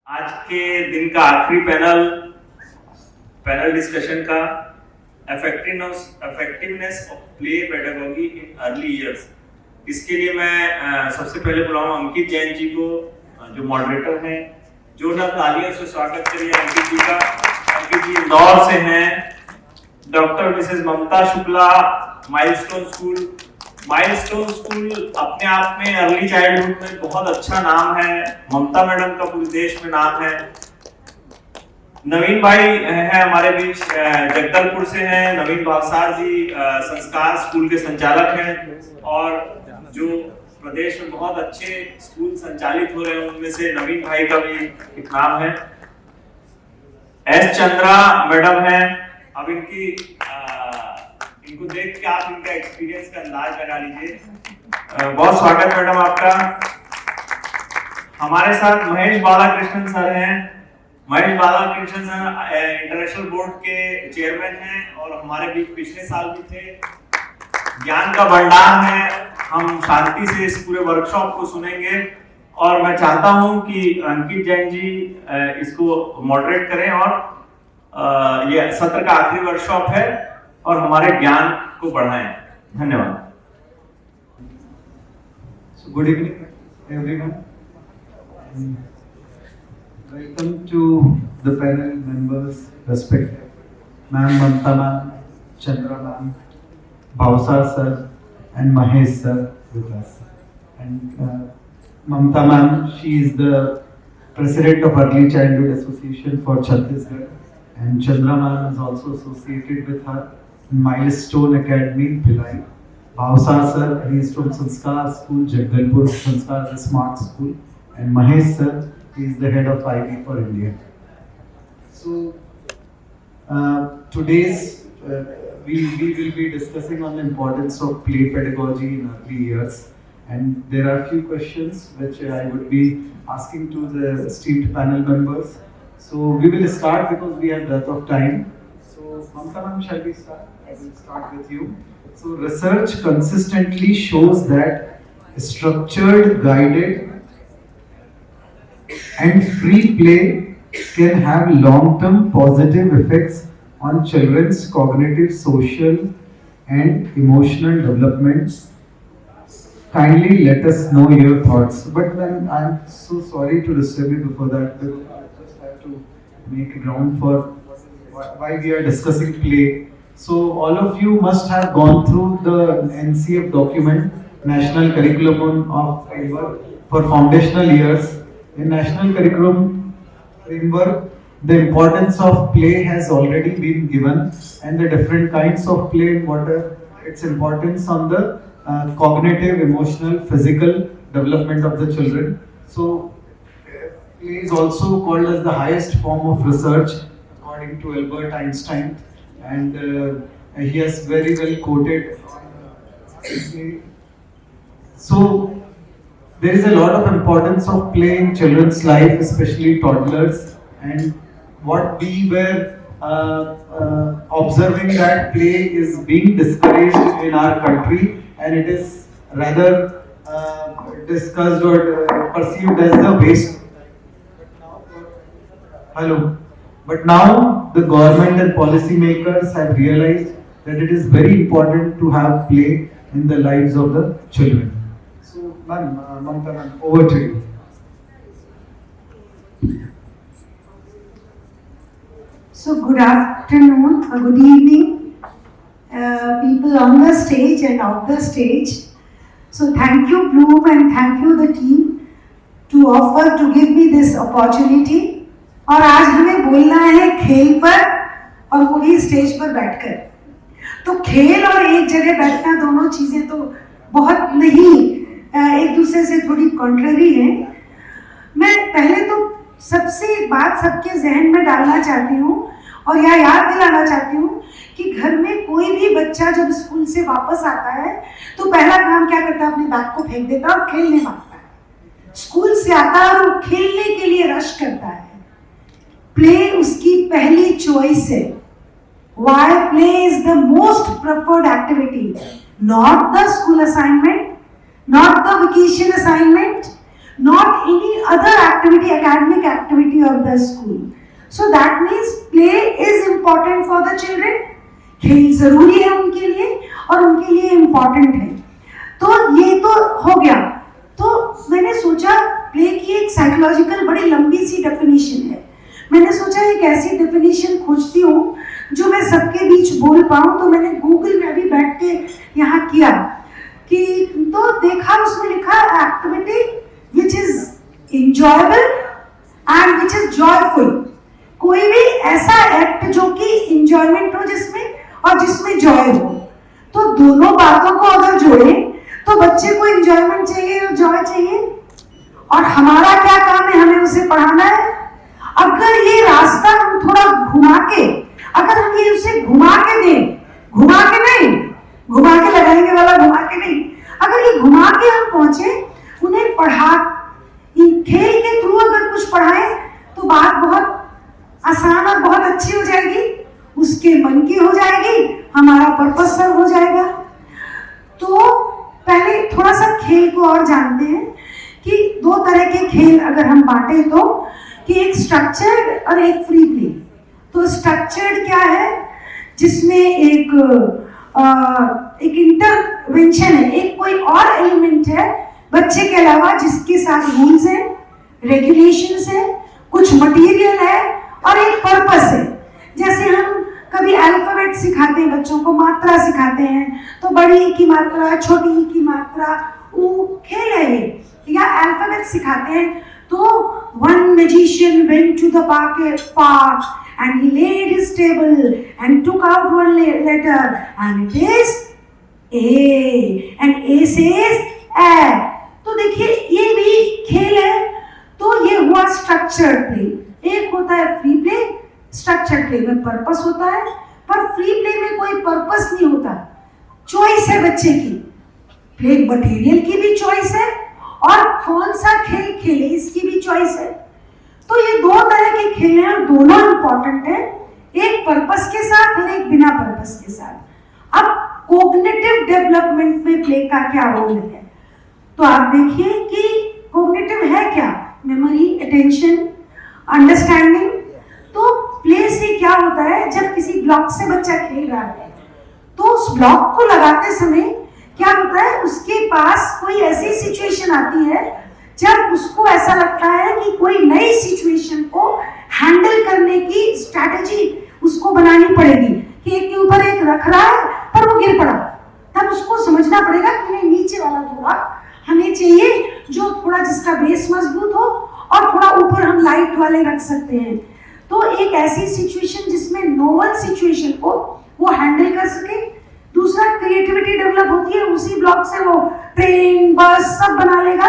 आज के दिन का आखिरी पैनल डिस्कशन का effectiveness of play pedagogy in early years. इसके लिए मैं सबसे पहले बुलाऊंगा अंकित जैन जी को, जो मॉडरेटर हैं। जोरदार तालियों से स्वागत करिए अंकित जी का। अंकित जी इंदौर से हैं। डॉक्टर मिसेस ममता शुक्ला, माइलस्टोन स्कूल अपने आप में अर्ली चाइल्डहुड में बहुत अच्छा नाम है। ममता मैडम का पूरे देश में नाम है। नवीन भाई हैं हमारे बीच, जगदलपुर से हैं। नवीन भावसार जी संस्कार स्कूल के संचालक हैं और जो प्रदेश में बहुत अच्छे स्कूल संचालित हो रहे हैं उनमें से नवीन भाई का भी एक नाम है। एस चंद्रा मैडम हैं। अब इनको देख के आप इनका एक्सपीरियंस का अंदाज लगा लीजिए। बहुत स्वागत मैडम आपका। हमारे साथ महेश बालाकृष्णन सर हैं। Mahesh Balakrishnan sir international board के चेयरमैन हैं और हमारे बीच पिछले साल भी थे। ज्ञान का भंडार है। हम शांति से इस पूरे वर्कशॉप को सुनेंगे और मैं चाहता हूं कि अंकित जैन जी इसको मॉडरेट करें और ये सत्र का आखिरी वर्कशॉप है और हमारे ज्ञान को बढ़ाएं। धन्यवाद। Good evening, everyone. Welcome to the panel members, respected Ma'am Mamta Ma'am, Chandra Ma'am, Bhavsar Sir, and Mahesh Sir with us. And Mamta Ma'am, she is the President of Early Childhood Association for Chhattisgarh, and Chandra Ma'am is also associated with her Milestone Academy, Bhilai. Bhavsar Sir, he is from Sanskar School, Jagdalpur. Sanskar is a smart school. And Mahesh Sir, he is the head of IB for India. So, we will be discussing on the importance of play pedagogy in early years. And there are a few questions which I would be asking to the esteemed panel members. So, we will start because we have dearth of time. So, Mamta ma'am, shall we start? I will start with you. So, research consistently shows that structured, guided, and free play can have long-term positive effects on children's cognitive, social, and emotional development. Kindly let us know your thoughts. But then I'm so sorry to disturb you before that, because I just have to make ground for why we are discussing play. So all of you must have gone through the NCF document, National Curriculum of Framework for Foundational Years. In National Curriculum Framework, the importance of play has already been given, and the different kinds of play and what are its importance on the cognitive, emotional, physical development of the children. So play is also called as the highest form of research according to Albert Einstein, and he has very well quoted. So there is a lot of importance of play in children's life, especially toddlers, and what we were observing that play is being discouraged in our country, and it is rather discussed or perceived as the waste. But now the government and policymakers have realized that it is very important to have play in the lives of the children. So, Mamta ma'am, over to you. So good afternoon, good evening, people on the stage and off the stage. So thank you Bloom and thank you the team to offer to give me this opportunity. और आज हमें बोलना है खेल पर और वो भी स्टेज पर बैठकर। तो खेल और एक जगह बैठना दोनों चीजें तो बहुत नहीं, एक दूसरे से थोड़ी कॉन्ट्ररी है। मैं पहले तो सबसे एक बात सबके जहन में डालना चाहती हूँ और यह याद दिलाना चाहती हूँ कि घर में कोई भी बच्चा जब स्कूल से वापस आता है तो पहला काम क्या करता है, अपने बैग को फेंक देता है और खेलने भागता है। स्कूल से आता है और खेलने के लिए रश करता है। प्ले उसकी पहली चॉइस है। Why play is the most preferred activity, not the school assignment, not the vacation assignment, not any other activity, academic activity of the school. So that means play is important for the children. खेल जरूरी है उनके लिए और उनके लिए important है. तो ये तो हो गया. तो मैंने सोचा प्ले की एक साइकोलॉजिकल बड़ी लंबी सी डेफिनेशन है. मैंने सोचा एक ऐसी डेफिनेशन खोजती हूँ जो मैं सबके बीच बोल पाऊँ. तो मैंने गूगल में अभी बैठ के यहाँ किया कि तो देखा उसमें लिखा activity which is enjoyable and which is joyful. कोई भी ऐसा एक्ट जो कि इंजॉयमेंट हो जिसमें और जिसमें जॉय हो. तो दोनों बातों को अगर जोड़ें तो बच्चे को इंजॉयमेंट चाहिए और जॉय चाहिए. और हमारा क्या काम है, हमें उसे पढ़ाना है. अगर ये रास्ता हम थोड़ा घुमा के, अगर हम ये उसे घुमा के दें, घुमा के नहीं, घुमा के लगाएंगे वाला घुमा के नहीं, अगर ये घुमा के हम पहुंचे उन्हें पढ़ा, खेल के थ्रू अगर कुछ पढ़ाएं तो बात बहुत आसान और बहुत अच्छी हो जाएगी. उसके मन की हो जाएगी, हमारा पर्पस सर्व हो जाएगा. तो पहले थोड़ा सा खेल को और जानते हैं कि दो तरह के खेल अगर हम बांटे तो कि एक स्ट्रक्चर्ड और एक फ्री प्ले. तो स्ट्रक्चर्ड क्या है, जिसमें एक इंटरवेंशन है, एक कोई और एलिमेंट है बच्चे के अलावा जिसके साथ रूल्स है, रेगुलेशंस है, कुछ मटेरियल है और एक पर्पस है. जैसे हम कभी अल्फाबेट सिखाते हैं बच्चों को, मात्रा सिखाते हैं, तो बड़ी ई की मात्रा, छोटी ई की मात्रा, वो खेल है ये. या अल्फाबेट सिखाते हैं तो one magician went to the park and he laid his table and took out one letter and it is A and A says A. तो देखिए ये भी खेल है. तो ये हुआ स्ट्रक्चर्ड प्ले. एक होता है फ्री प्ले. स्ट्रक्चर्ड प्ले में पर्पस होता है, पर फ्री प्ले में कोई पर्पस नहीं होता. चॉइस है बच्चे की, प्ले मटेरियल की भी चॉइस है और कौन सा खेल खेले इसकी भी चॉइस है. तो ये दो तरह के खेल हैं और दोनों इंपॉर्टेंट है, एक पर्पस के साथ और एक बिना पर्पस के साथ. अब कोग्निटिव डेवलपमेंट में प्ले का क्या रोल है, तो आप देखिए कि कोग्निटिव है क्या, मेमोरी, अटेंशन, अंडरस्टैंडिंग. तो प्ले से क्या होता है, जब किसी ब्लॉक से बच्चा खेल रहा है तो उस ब्लॉक को लगाते समय क्या होता है, उसके पास कोई ऐसी सिचुएशन आती है जब उसको ऐसा लगता है कि कोई नई सिचुएशन को हैंडल करने की स्ट्रैटेजी उसको बनानी पड़ेगी. कि एक के ऊपर एक रख रहा है पर वो गिर पड़ा, तब उसको समझना पड़ेगा कि नहीं, नीचे वाला थोड़ा हमें चाहिए जो थोड़ा जिसका बेस मजबूत हो और थोड़ा ऊपर हम लाइट वाले रख सकते हैं. तो एक ऐसी सिचुएशन जिसमें नोवल सिचुएशन को वो हैंडल कर सके. दूसरा क्रिएटिविटी डेवलप होती है, उसी ब्लॉक से वो ट्रेन, बस सब बना लेगा.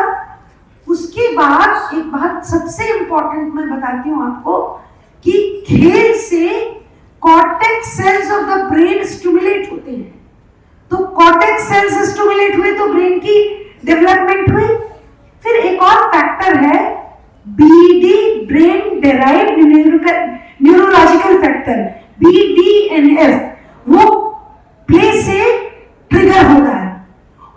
उसके बाद एक बात सबसे इंपॉर्टेंट मैं बताती हूँ आपको कि खेल से cortex cells of the brain stimulate होते हैं. तो कॉर्टेक्स सेल्स स्टिमुलेट हुए तो ब्रेन की डेवलपमेंट हुई. फिर एक और फैक्टर है BD, brain derived neurological factor, BDNF. वो प्ले से ट्रिगर होता है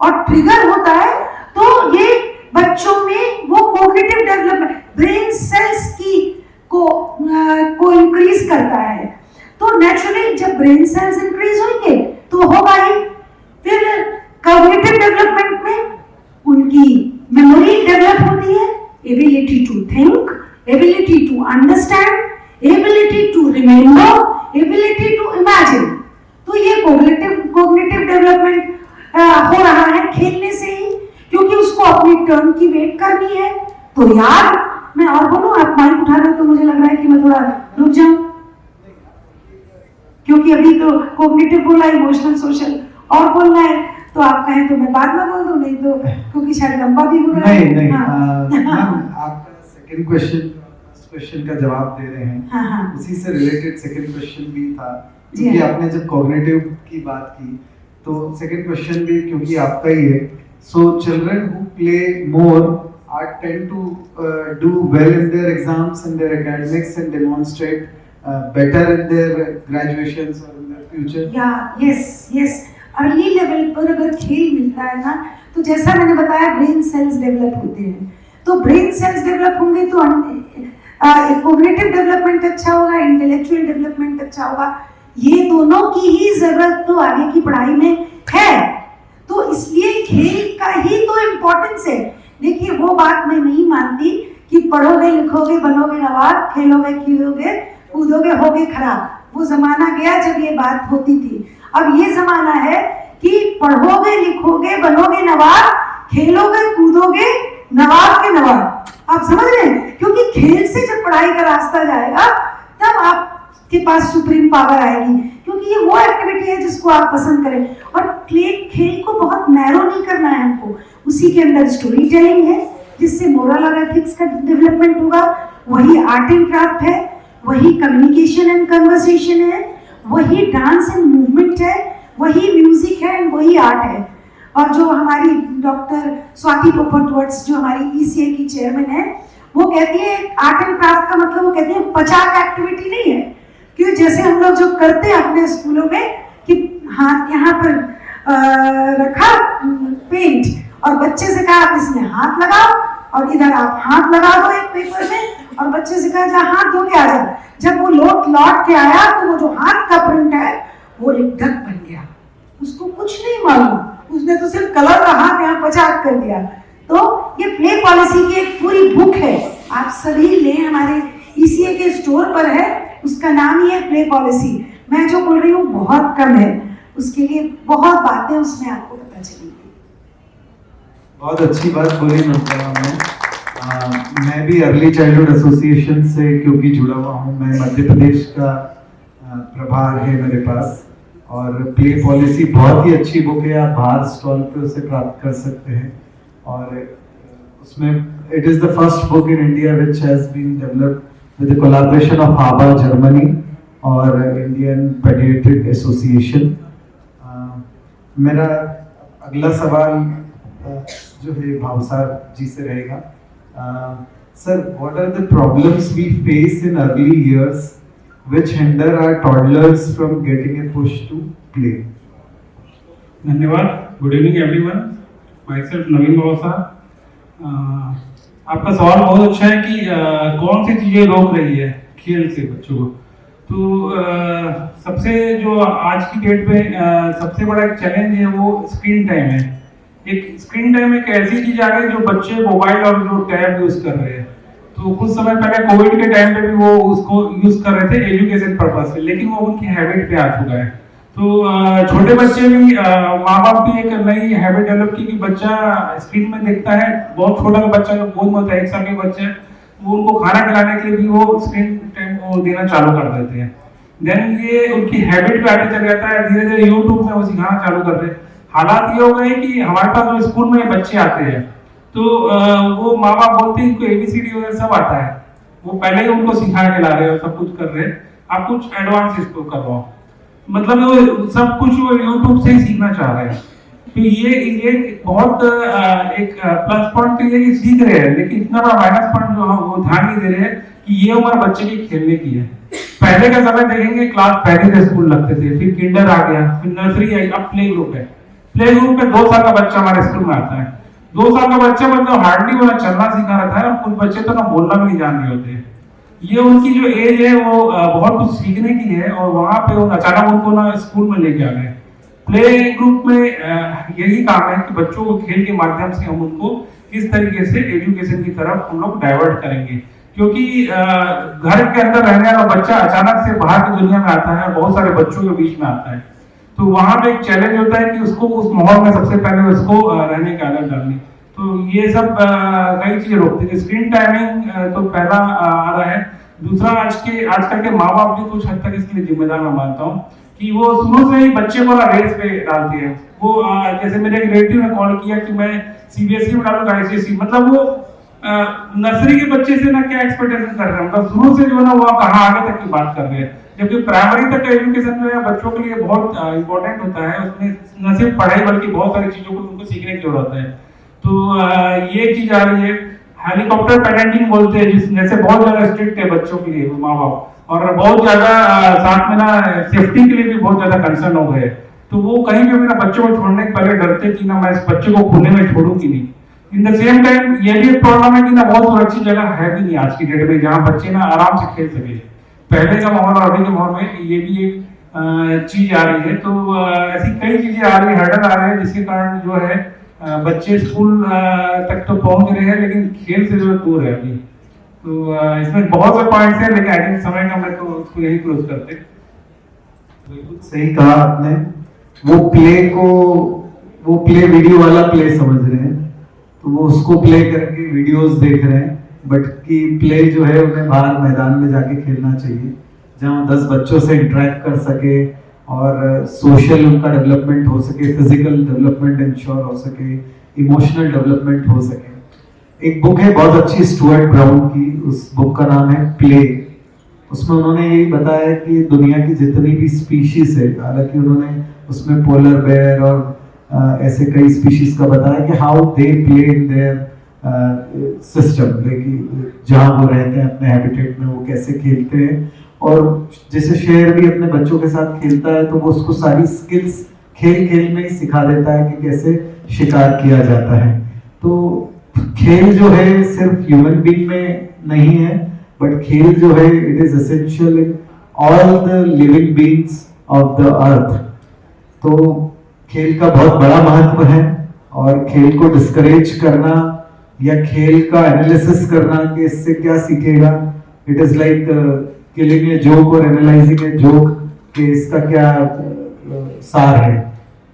और ट्रिगर होता है तो ये बच्चों में वो कोग्निटिव डेवलपमेंट, ब्रेन सेल्स की को इंक्रीज करता है. तो नेचुरली जब ब्रेन सेल्स इंक्रीज होंगे तो होगा ही. फिर कोग्निटिव डेवलपमेंट में उनकी मेमोरी डेवलप होती है, ability to think, ability to understand, ability to remember, ability to imagine. तो ये कोग्निटिव डेवलपमेंट हो रहा है खेलने से ही, क्योंकि उसको अपनी टर्न की वेट करनी है. तो यार मैं और बोलूं, आप माइक उठा रहे हो तो मुझे लग रहा है कि मैं थोड़ा रुक जाऊं, क्योंकि अभी तो कोग्निटिव बोला, इमोशनल, सोशल और बोलना है. तो आप कहें तो मैं बाद में बोल दूं, नहीं तो क्योंकि शायद लंबा भी हो रहा है. नहीं हाँ. मैम आपका सेकंड क्वेश्चन फर्स्ट क्वेश्चन का जवाब दे रहे हैं. हाँ. उसी से रिलेटेड सेकंड क्वेश्चन भी था, जी क्योंकि हाँ. आपने जब कॉग्निटिव की बात की तो सेकंड क्वेश्चन भी क्योंकि आपका ही है. So children who play more are tend to do well in their exams and their academics and demonstrate better in their graduations or in their future. yes. Early level पर अगर खेल मिलता है ना, तो जैसा मैंने बताया ब्रेन सेल्स डेवलप होते हैं. तो ब्रेन सेल्स डेवलप होंगे तो कोग्निटिव डेवलपमेंट अच्छा होगा, इंटेलेक्चुअल डेवलपमेंट अच्छा होगा। ये दोनों की ही जरूरत तो आगे की पढ़ाई में है, तो इसलिए खेल का ही तो इम्पोर्टेंस है। देखिए वो बात मैं नहीं मानती कि पढ़ोगे लिखोगे बनोगे नवाब, खेलोगे खिलोगे कूदोगे होगे खराब। वो जमाना गया जब ये बात होती थी। अब ये जमाना है कि पढ़ोगे लिखोगे बनोगे नवाब, खेलोगे कूदोगे नवाब के नवाब। आप समझ रहे हैं? क्योंकि खेल से जब पढ़ाई का रास्ता जाएगा तब आपके पास सुप्रीम पावर आएगी, क्योंकि ये वो एक्टिविटी है जिसको आप पसंद करें। और खेल को बहुत नैरो नहीं करना है हमको, उसी के अंदर स्टोरी टेलिंग है जिससे मोरल और एथिक्स का डेवलपमेंट होगा, वही आर्ट एंड क्राफ्ट है, वही कम्युनिकेशन एंड कन्वर्सेशन है, वही डांस एंड मूवमेंट है, वही म्यूजिक है एंड वही आर्ट है। और जो हमारी डॉक्टर स्वाति पोपट जो हमारी ईसीए की चेयरमैन है, वो कहती है आर्ट एंड क्राफ्ट का मतलब, वो कहती है पचाक एक्टिविटी नहीं है। क्योंकि जैसे हम लोग जो करते हैं अपने स्कूलों में कि हाथ यहाँ पर रखा पेंट और बच्चे से कहा आप इसमें हाथ लगाओ और इधर आप हाथ लगा दो एक पेपर में और बच्चे से कहा जा हाथ धो के आ जा। जब वो लौट के आया तो वो जो हाथ का प्रिंट है वो एक ढक बन गया, उसको कुछ नहीं मालूम, उसने तो सिर्फ कलर का हाथ यहाँ पचाक कर दिया। तो ये प्ले पॉलिसी की एक पूरी बुक है, आप सभी लें, हमारे ईसीए के स्टोर पर है, उसका नाम ही है प्ले पॉलिसी। मैं जो बोल रही हूँ बहुत कम है, उसके लिए बहुत बातें उसमें आपको पता चलेंगी। बहुत अच्छी बात बोली नमस्कार ने। मैं भी अर्ली चाइल्डहुड एसोसिएशन से क्योंकि जुड़ा हुआ हूँ, मैं मध्य प्रदेश का प्रभार है मेरे पास, और प्ले पॉलिसी बहुत ही अच्छी बुक है, आप बाहर स्टॉल पे उसे प्राप्त कर सकते हैं। और उसमें it is the first book in India which has been developed with the collaboration of Haba Germany और इंडियन पेडियाट्रिक एसोसिएशन। मेरा अगला सवाल जो है भावसार जी से रहेगा। Sir, what are the problems we face in early years which hinder our toddlers from getting a push to play? धन्यवाद। Good evening everyone, myself Naveen Baba. आपका सवाल बहुत अच्छा है कि कौन सी चीज़ें रोक रही है खेल से बच्चों को। तो सबसे जो आज की डेट में सबसे बड़ा एक चैलेंज है वो स्क्रीन टाइम है। एक स्क्रीन टाइम एक ऐसी चीज़ आ गई जो बच्चे मोबाइल और जो टैब यूज़ कर रहे हैं। तो कुछ समय पहले कोविड के टाइम पे भी वो उसको यूज कर रहे थे एजुकेशन पर्पस से, लेकिन वो उनकी हैबिट पे आ चुका है। तो छोटे बच्चे भी माँ बाप भी एक नई हैबिट डेवलप की कि बच्चा स्क्रीन में देखता है। बहुत छोटा बच्चा जो गोद में होता है 1 साल के बच्चे, वो उनको खाना खिलाने के लिए भी वो स्क्रीन टाइम वो देना चालू कर देते हैं। देन ये उनकी हैबिट पे आगे चल जाता है, धीरे धीरे यूट्यूब में वो सिखाना चालू करते हैं। हालात ये हो गए कि हमारे पास जो स्कूल में बच्चे आते हैं तो वो माँ बाप बोलते हैं इनको ABCD वगैरह सब आता है, वो पहले ही उनको सिखा के ला रहे हो, सब कुछ कर रहे हैं, आप कुछ एडवांस इसको करवाओ। मतलब वो सब कुछ वो यूट्यूब से ही सीखना चाह रहे हैं। तो ये बहुत एक प्लस पॉइंट तो ये कि सीख रहे हैं, लेकिन इतना बड़ा माइनस पॉइंट जो वो ध्यान नहीं दे रहे हैं कि ये उम्र बच्चे की खेलने की है। पहले का समय देखेंगे क्लास पहले से स्कूल लगते थे, फिर किंडर आ गया, फिर नर्सरी आई, अब प्ले ग्रुप है। प्ले ग्रुप में 2 साल का बच्चा हमारे स्कूल में आता है। 2 साल का बच्चा मतलब हार्डली वो चलना सिखा रहता है, और कुछ बच्चे तो ना बोलना भी नहीं जान रहे होते हैं। ये उनकी जो एज है वो बहुत कुछ सीखने की है, और वहाँ पे अचानक उनको ना स्कूल में लेके आ गए। प्ले ग्रुप में यही काम है कि बच्चों को खेल के माध्यम से हम उनको किस तरीके से एजुकेशन की तरफ हम लोग डाइवर्ट करेंगे। क्योंकि घर के अंदर रहने वाला बच्चा अचानक से बाहर की दुनिया में आता है, बहुत सारे बच्चों के बीच में आता है, तो वहां पे एक चैलेंज होता है कि उसको उस माहौल में सबसे पहले उसको रहने की आदत डालनी। तो ये सब कई चीजें रोकती है। स्क्रीन टाइमिंग तो पहला आ रहा है। दूसरा, आजकल के माँ बाप भी कुछ हद तक इसके लिए जिम्मेदार मैं मानता हूँ कि वो शुरू से ही बच्चे को ना रेस पे डालती है। वो जैसे मेरे एक रिलेटिव ने कॉल किया कि मैं CBSE में डालूंगा ICSE, मतलब वो नर्सरी के बच्चे से ना क्या एक्सपेक्टेशन कर रहे हैं, मतलब शुरू से जो है ना वो कहाँ आगे तक की बात कर रहे हैं। जबकि प्राइमरी तक का एजुकेशन जो है बच्चों के लिए बहुत इंपॉर्टेंट होता है, उसमें न सिर्फ पढ़ाई बल्कि बहुत सारी चीजों को उनको सीखने की जरूरत है। तो ये चीज आ रही है। हेलीकॉप्टर पेरेंटिंग बोलते हैं, जैसे बहुत ज्यादा स्ट्रिक्ट है बच्चों के लिए माँ बाप, और बहुत ज्यादा साथ में ना सेफ्टी के लिए भी बहुत ज्यादा कंसर्न हो गए। तो वो कहीं भी अपने बच्चों को छोड़ने के पहले डरते कि ना मैं इस बच्चे को खुले में छोड़ूं कि नहीं। इन द सेम टाइम ये भी एक प्रॉब्लम है कि ना बहुत सुरक्षित जगह है भी नहीं आज की डेट में जहाँ बच्चे ना आराम से खेल सके। पहले का माहौल और अभी के माहौल में ये भी एक चीज आ रही है। तो ऐसी कई चीजें आ रही है, हर्डल आ रहे हैं, जिसके कारण जो है बच्चे स्कूल तक तो पहुंच रहे हैं लेकिन खेल से जो दूर है अभी। तो इसमें बहुत से पॉइंट्स हैं, लेकिन आई थिंक समय का मैं तो उसको यही क्लोज करते। बिल्कुल सही कहा आपने। वो प्ले वीडियो वाला प्ले समझ रहे हैं, तो वो उसको प्ले करके वीडियोस देख रहे हैं, बट कि प्ले जो है उन्हें बाहर मैदान में जाके खेलना चाहिए, जहाँ 10 बच्चों से इंटरेक्ट कर सके और सोशल उनका डेवलपमेंट हो सके, फिजिकल डेवलपमेंट इंश्योर हो सके, इमोशनल डेवलपमेंट हो सके। एक बुक है बहुत अच्छी स्टुअर्ट ब्राउन की, उस बुक का नाम है प्ले। उसमें उन्होंने यही बताया कि दुनिया की जितनी भी स्पीशीज है, हालांकि उन्होंने उसमें पोलर बेयर और ऐसे कई स्पीशीज का बताया कि how they play in their system, जहाँ वो रहते हैं अपने हैबिटेट में, वो कैसे खेलते हैं। और जैसे शेर भी अपने बच्चों के साथ खेलता है तो वो उसको सारी स्किल्स खेल खेल में ही सिखा देता है कि कैसे शिकार किया जाता है। तो खेल जो है सिर्फ ह्यूमन बीइंग में नहीं है, बट खेल जो है it is essential in all the living beings of the earth. तो खेल का बहुत बड़ा महत्व है, और खेल को डिस्करेज करना या खेल का एनालिसिस करना कि इससे क्या सीखेगा, it is like killing a joke और एनालाइजिंग ए जोक कि इसका क्या सार है।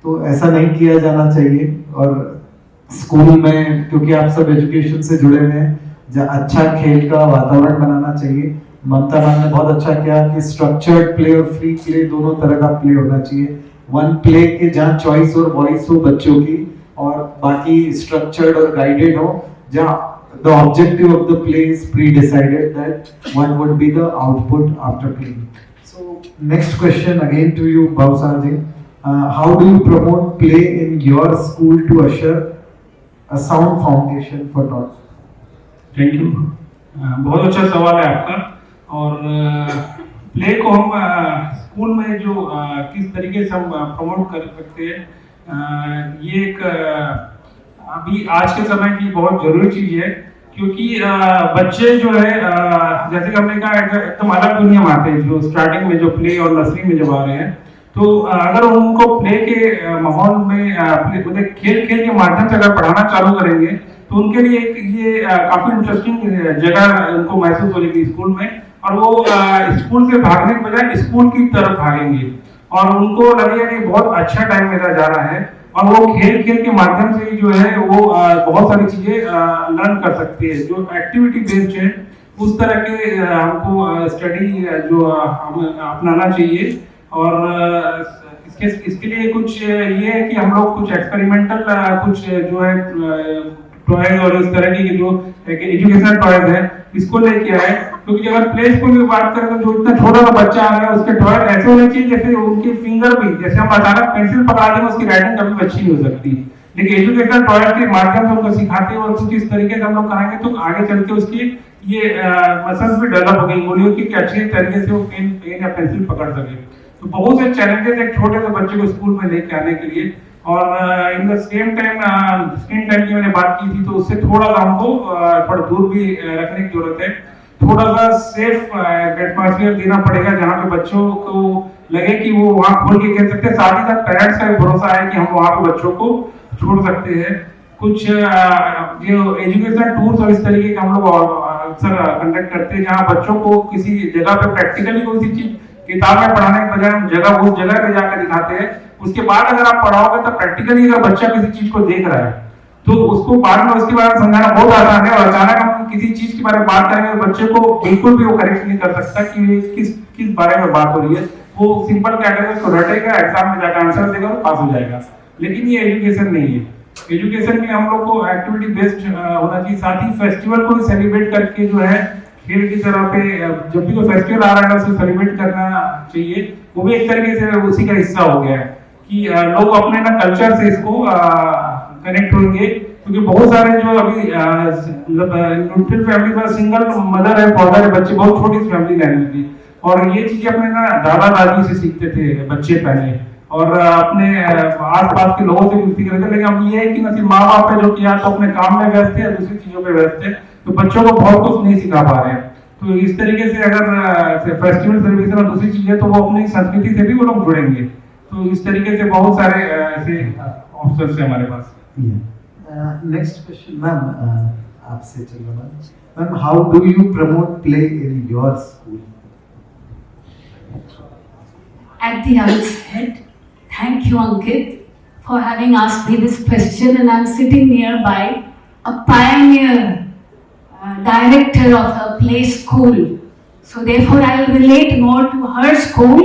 तो ऐसा नहीं किया जाना चाहिए। और स्कूल में, क्योंकि आप सब एजुकेशन से जुड़े हुए हैं, अच्छा खेल का वातावरण बनाना चाहिए। ममता मैम ने बहुत अच्छा किया कि स्ट्रक्चर्ड प्ले और फ्री प्ले दोनों तरह का प्ले होना चाहिए। वन प्ले के जहाँ चॉइस और वॉइस हो बच्चों की, और बाकी स्ट्रक्चर्ड और गाइडेड हो, जहाँ the objective of the play is pre-decided that what would be the output after playing. So next question again to you, Bhavsar ji. How do you promote play in your school to assure a sound foundation for thought? Thank you. बहुत अच्छा सवाल है आपका। और play को हम school में जो किस तरीके से हम प्रमोट कर सकते हैं, ये एक अभी आज के समय की बहुत जरूरी चीज है। क्योंकि बच्चे जो है जैसे कि हमने कहा एकदम अलग दुनिया में आते हैं, जो स्टार्टिंग में जो प्ले और नर्सरी में जब आ रहे हैं, तो अगर उनको प्ले के माहौल में खेल के माध्यम से अगर पढ़ाना चालू करेंगे तो उनके लिए ये काफी इंटरेस्टिंग जगह उनको महसूस होगी स्कूल में, और वो स्कूल से भागने के बजाय स्कूल की तरफ भागेंगे और उनको लगेगा कि बहुत अच्छा टाइम मेरा जा रहा है। और वो खेल के माध्यम से जो है वो बहुत सारी चीजें लर्न कर सकते हैं, जो एक्टिविटी बेस्ड है उस तरह के हमको स्टडी जो हम अपनाना चाहिए। और इसके लिए कुछ ये है कि हम लोग कुछ एक्सपेरिमेंटल कुछ जो है टॉयज और इस तरह की जो एजुकेशनल टॉयज है इसको लेके आए। क्योंकि अगर प्ले स्कूल की बात करें तो जो इतना छोटा सा बच्चा आ रहा है उसके टॉय ऐसे होने चाहिए जैसे उनकी फिंगर भी, जैसे हम अचानक पेंसिल पकड़ा देंगे उसकी राइटिंग कभी अच्छी नहीं हो सकती। लेकिन एजुकेशनल टॉयज के माध्यम से उनको सिखाते हैं और कुछ इस तरीके से हम लोग कराएंगे तो आगे चल के उसकी ये मसल्स भी डेवलप हो गई उंगलियों की, अच्छे तरीके से वो पेन या पेंसिल पकड़ सके। तो बहुत से चैलेंजेस एक छोटे से बच्चे को स्कूल में लेके आने के लिए। और in the same time screen time की मैंने बात की थी, तो उससे थोड़ा सा हमको थोड़ा दूर भी रखने की जरूरत है। थोड़ा सा सेफ एटमॉस्फेयर देना पड़ेगा जहाँ पे बच्चों को लगे कि वो वहाँ खोल के खेल सकते हैं, साथ ही साथ पेरेंट्स का भी भरोसा है कि हम वहाँ पे बच्चों को छोड़ सकते हैं। कुछ जो एजुकेशन टूर्स और इस तरीके के हम लोग अक्सर कंडक्ट करते हैं, जहाँ बच्चों को किसी जगह पे प्रैक्टिकली कोई सी चीज किताब में पढ़ाने के बजाय हम उस जगह पे जाकर दिखाते हैं। उसके बाद अगर आप पढ़ाओगे तो प्रैक्टिकली अगर बच्चा किसी चीज को देख रहा है तो उसको बाद में उसके बारे में समझाना बहुत आसान है। और अचानक हम किसी चीज के बारे में बात करेंगे तो बच्चे को बिल्कुल भी वो करेक्ट नहीं कर सकता कि ये किस बारे में बात हो रही है। वो सिंपल क्या करेगा, उसको रटेगा, एग्जाम में जाकर आंसर देगा, वो पास हो जाएगा। लेकिन ये एजुकेशन नहीं है। एजुकेशन में हम लोग को एक्टिविटी बेस्ड होना चाहिए, साथ ही फेस्टिवल को सेलिब्रेट करके जो है खेल की तरह पे जब भी कोई फेस्टिवल आ रहा है उसे सेलिब्रेट करना चाहिए। वो भी एक तरीके से उसी का हिस्सा हो गया है कि लोग अपने ना कल्चर से इसको कनेक्ट होंगे। क्योंकि बहुत सारे जो अभी मतलब न्यूट्रल फैमिली में सिंगल मदर है, फादर है, बच्चे बहुत छोटी फैमिली रहने लगी, और ये चीजें अपने ना दादा दादी से सीखते थे बच्चे पहले। और अपने आसपास के लोगों से भी सीख रहे थे। लेकिन अब ये है कि नसीब माँ बाप ने जो किया तो अपने काम में व्यस्त है, दूसरी चीजों पे व्यस्त है, तो बच्चों को बहुत कुछ नहीं सिखा पा रहे हैं। तो इस तरीके से अगर फेस्टिवल सेलिब्रेशन और दूसरी चीजें, तो वो अपनी संस्कृति से भी वो लोग जुड़ेंगे। तो इस तरीके से बहुत सारे ऐसे ऑप्शंस है हमारे पास। नेक्स्ट क्वेश्चन मैम, आपसे चलो ma'am, how do you promote play in your school? At the outset, thank you, Ankit, for having asked me this question, and I'm sitting nearby, a pioneer director of a play school. So therefore, I'll relate more to her school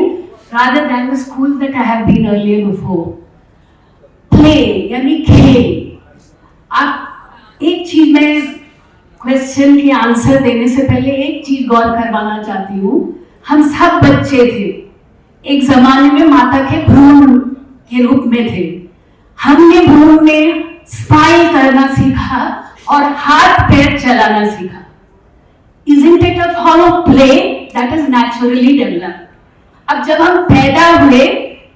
rather than the schools that I have been earlier before. Play, यानी खेल। आप एक चीज में question की answer देने से पहले एक चीज गौर करवाना चाहती हूँ। हम सब बच्चे थे, एक जमाने में माता के भ्रूण के रूप में थे। हमने भ्रूण में स्माइल करना सीखा और हाथ पैर चलाना सीखा। Isn't it a form of play that is naturally developed? अब जब हम पैदा हुए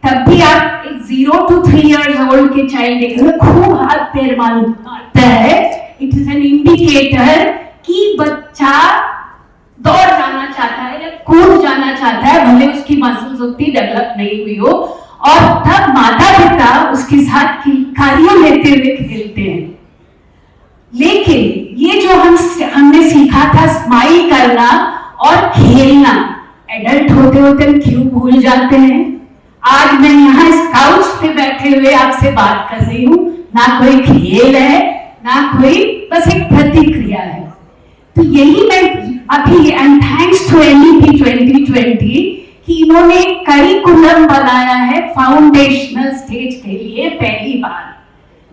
तब भी आप एक 0 to 3 years old के चाइल्ड देखेंगे, खूब हाथ पैर मारता है। इट इज एन इंडिकेटर कि बच्चा दौड़ जाना चाहता है या कूद जाना चाहता है, भले उसकी मसल्स उतनी डेवलप नहीं हुई हो, और तब माता पिता उसके साथ कार्य लेते हुए खेलते हैं। लेकिन ये जो हमने सीखा था स्माइल करना और खेलना, एडल्ट होते होते हम क्यों भूल जाते हैं? आज मैं यहाँ स्काउट्स पे बैठे हुए आपसे बात कर रही हूँ, ना कोई खेल है ना कोई, बस एक प्रतिक्रिया है। तो यही मैं अभी, एंड थैंक्स टू NEP 2020 कि इन्होंने करिकुलम बनाया है फाउंडेशनल स्टेज के लिए पहली बार।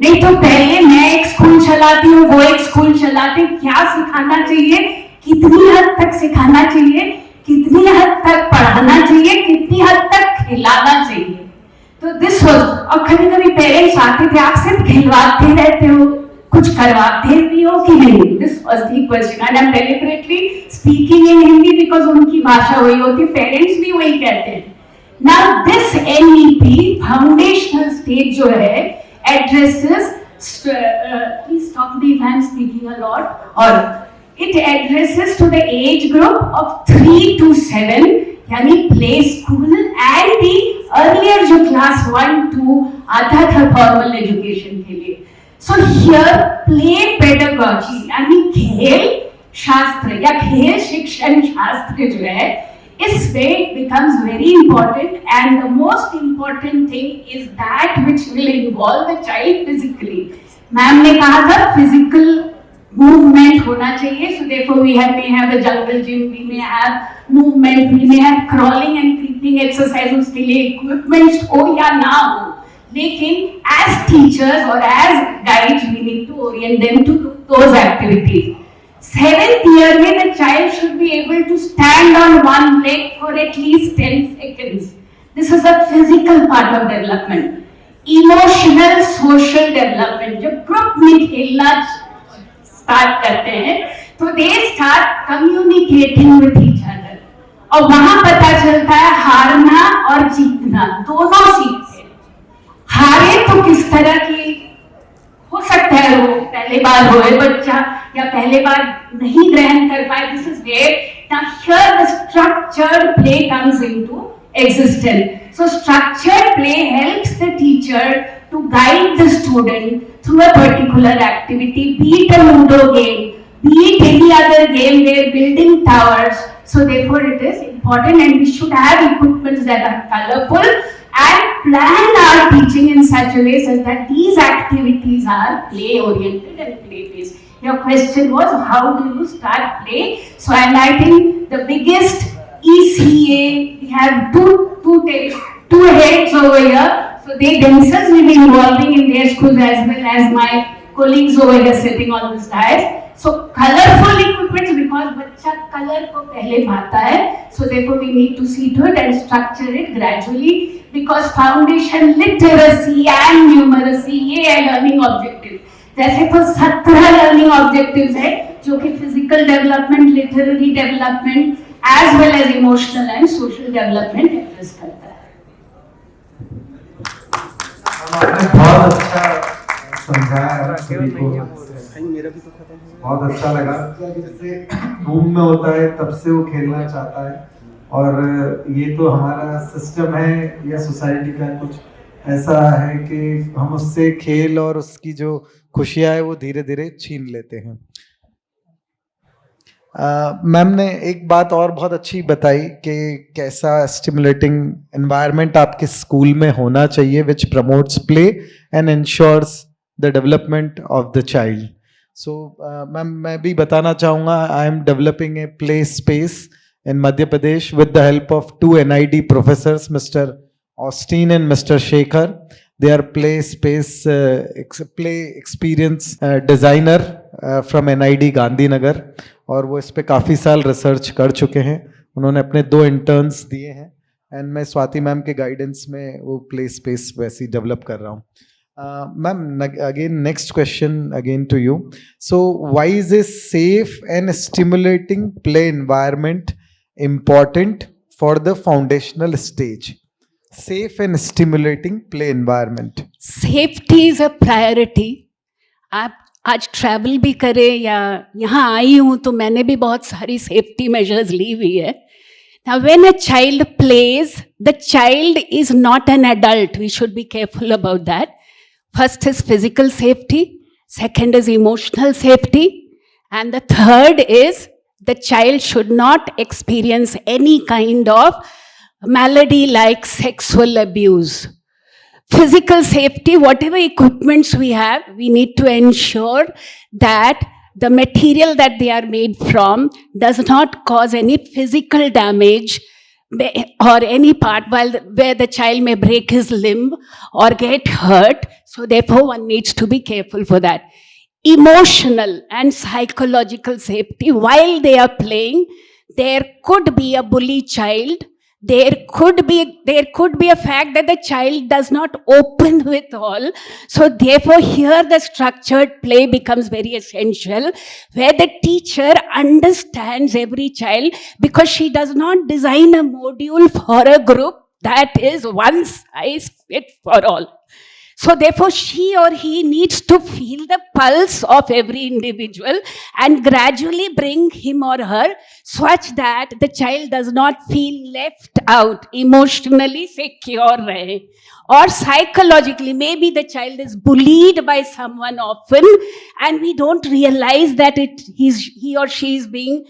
नहीं तो पहले मैं एक स्कूल चलाती हूँ, वो एक स्कूल चलाते, क्या सिखाना चाहिए, कितनी हद तक सिखाना चाहिए, कितनी हद तक पढ़ाना चाहिए, कितनी हद तक खिलाना चाहिए। तो दिस वाज, और कभी कभी पेरेंट्स आते थे, आप सिर्फ खिलवाते रहते हो, कुछ करवाते भी हो कि नहीं? This was the question and I am deliberately speaking in Hindi because उनकी भाषा वही होती, पेरेंट्स भी वही कहते हैं। Now this NEP foundational stage जो है addresses, please stop me if I am speaking a lot, or it addresses to the age group of 3 to 7, यानी play school and the earlier जो class 1 2 आता था formal education के लिए। So here play pedagogy यानी खेल शास्त्र या खेल शिक्षण शास्त्र जो है, इसमें becomes very important, and the most important thing is that which will involve the child physically. Ma'am ने कहा था physical movement होना चाहिए, so therefore we may have a jungle gym, we may have movement, we may have crawling and creeping exercise, उसके लिए equipment हो या ना हो, लेकिन as teachers or as guides we need to orient them to do those activities. 7th year में the child should be able to stand on one leg for at least 10 seconds. This is a physical part of development. Emotional, social development. जब group में खेलना start करते हैं, तो they start communicating with each other. और वहाँ पता चलता है हारना और जीतना दोनों सीखते हैं। हारे तो किस तरह की हो सकता है, वो पहले बार होए बच्चा या पहले बार नहीं ग्रहण कर पाए, this is where now here the structured play comes into existence. So structured play helps the teacher to guide the student through a particular activity, be it a Ludo game, be it any other game where building towers. So therefore it is important, and we should have equipments that are colorful and plan our teaching in such a way so that these activities are play oriented and play based. Your question was how do you start play? So I think the biggest ECA, we have two heads over here, so they themselves will be involving in their schools as well as my colleagues over here sitting on this dais. So colorful equipment, because बच्चा color को पहले भाता है, so therefore we need to see to it and structure it gradually, because foundation literacy and numeracy ये है learning objectives. जैसे तो 17 learning objectives है जो कि physical development, literary development as well as emotional and social development address करता है। आपने बहुत अच्छा समझाया सभी को, बहुत अच्छा लगा। जैसे रूम में होता है तब से वो खेलना चाहता है, और ये तो हमारा सिस्टम है या सोसाइटी का कुछ ऐसा है कि हम उससे खेल और उसकी जो खुशियाँ है वो धीरे धीरे छीन लेते हैं। मैम ने एक बात और बहुत अच्छी बताई कि कैसा स्टिमुलेटिंग एनवायरनमेंट आपके स्कूल में होना चाहिए which promotes play and ensures the development of the child. So ma'am मैं भी बताना चाहूँगा, I am developing a play space in Madhya Pradesh with the help of two NID professors, Mr. Austin and Mr. Shekhar. They are play space play experience designer from NID Gandhinagar, और वो इस पे काफ़ी साल research कर चुके हैं। उन्होंने अपने 2 इंटर्न्स दिए हैं एंड मैं स्वाति मैम के गाइडेंस में वो प्ले स्पेस वैसी डेवलप कर रहा हूँ। Ma'am, again, next question again to you. So, why is a safe and stimulating play environment important for the foundational stage? Safe and stimulating play environment. Safety is a priority. आप आज travel भी करें या यहाँ आई हूँ तो मैंने भी बहुत सारी सेफ्टी मेजर्स ली हुई है। Now when a child plays, the child is not an adult. We should be careful about that. First is physical safety, second is emotional safety, and the third is the child should not experience any kind of malady like sexual abuse. Physical safety, whatever equipments we have, we need to ensure that the material that they are made from does not cause any physical damage or any part where the child may break his limb or get hurt. So therefore one needs to be careful for that. Emotional and psychological safety, while they are playing, there could be a bully child, there could be a fact that the child does not open with all. So therefore here the structured play becomes very essential, where the teacher understands every child, because she does not design a module for a group that is one size fit for all. So therefore she or he needs to feel the pulse of every individual and gradually bring him or her such that the child does not feel left out, emotionally secure rahe. Or psychologically, maybe the child is bullied by someone often and we don't realize that he or she is being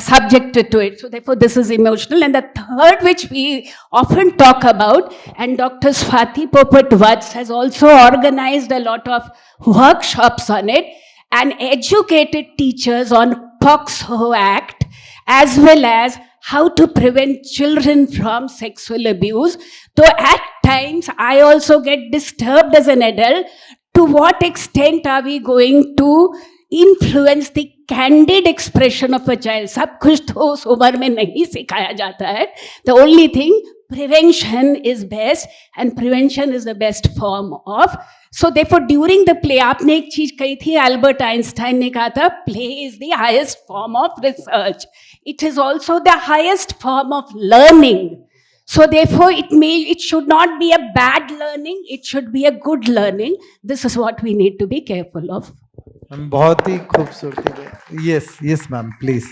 subjected to it. So therefore this is emotional. And the third, which we often talk about, and Dr. Swati Popat-Vats has also organized a lot of workshops on it and educated teachers on POCSO Act, as well as how to prevent children from sexual abuse. Though at times I also get disturbed as an adult, to what extent are we going to influence the candid expression of a child? सब कुछ तो उस उम्र में नहीं सिखाया जाता है. The only thing, prevention is best, and prevention is the best form of. So therefore during the play, आपने एक चीज कही थी, अल्बर्ट आइंस्टाइन ने कहा था, play is the highest form of research. It is also the highest form of learning. So therefore it should not be a bad learning, it should be a good learning. This is what we need to be careful of. बहुत ही खूबसूरती। yes ma'am, please.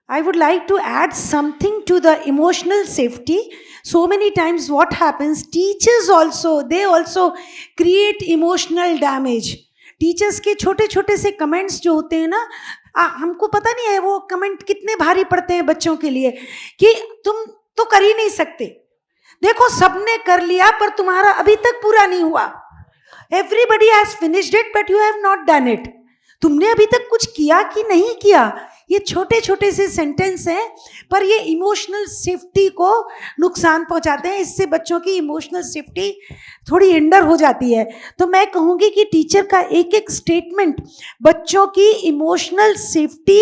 I would like to add something to the emotional safety. So many times what happens, teachers also, they also create emotional damage. Teachers के छोटे छोटे से comments जो होते हैं ना, हमको पता नहीं है वो कमेंट कितने भारी पड़ते हैं बच्चों के लिए, कि तुम तो कर ही नहीं सकते, देखो सबने कर लिया पर तुम्हारा अभी तक पूरा नहीं हुआ. Everybody has finished it, but you have not done it. तुमने अभी तक कुछ किया कि नहीं किया. ये छोटे छोटे से सेंटेंस हैं, पर ये इमोशनल सेफ्टी को नुकसान पहुंचाते हैं. इससे बच्चों की इमोशनल सेफ्टी थोड़ी हिंडर हो जाती है. तो मैं कहूँगी कि टीचर का एक एक स्टेटमेंट बच्चों की इमोशनल सेफ्टी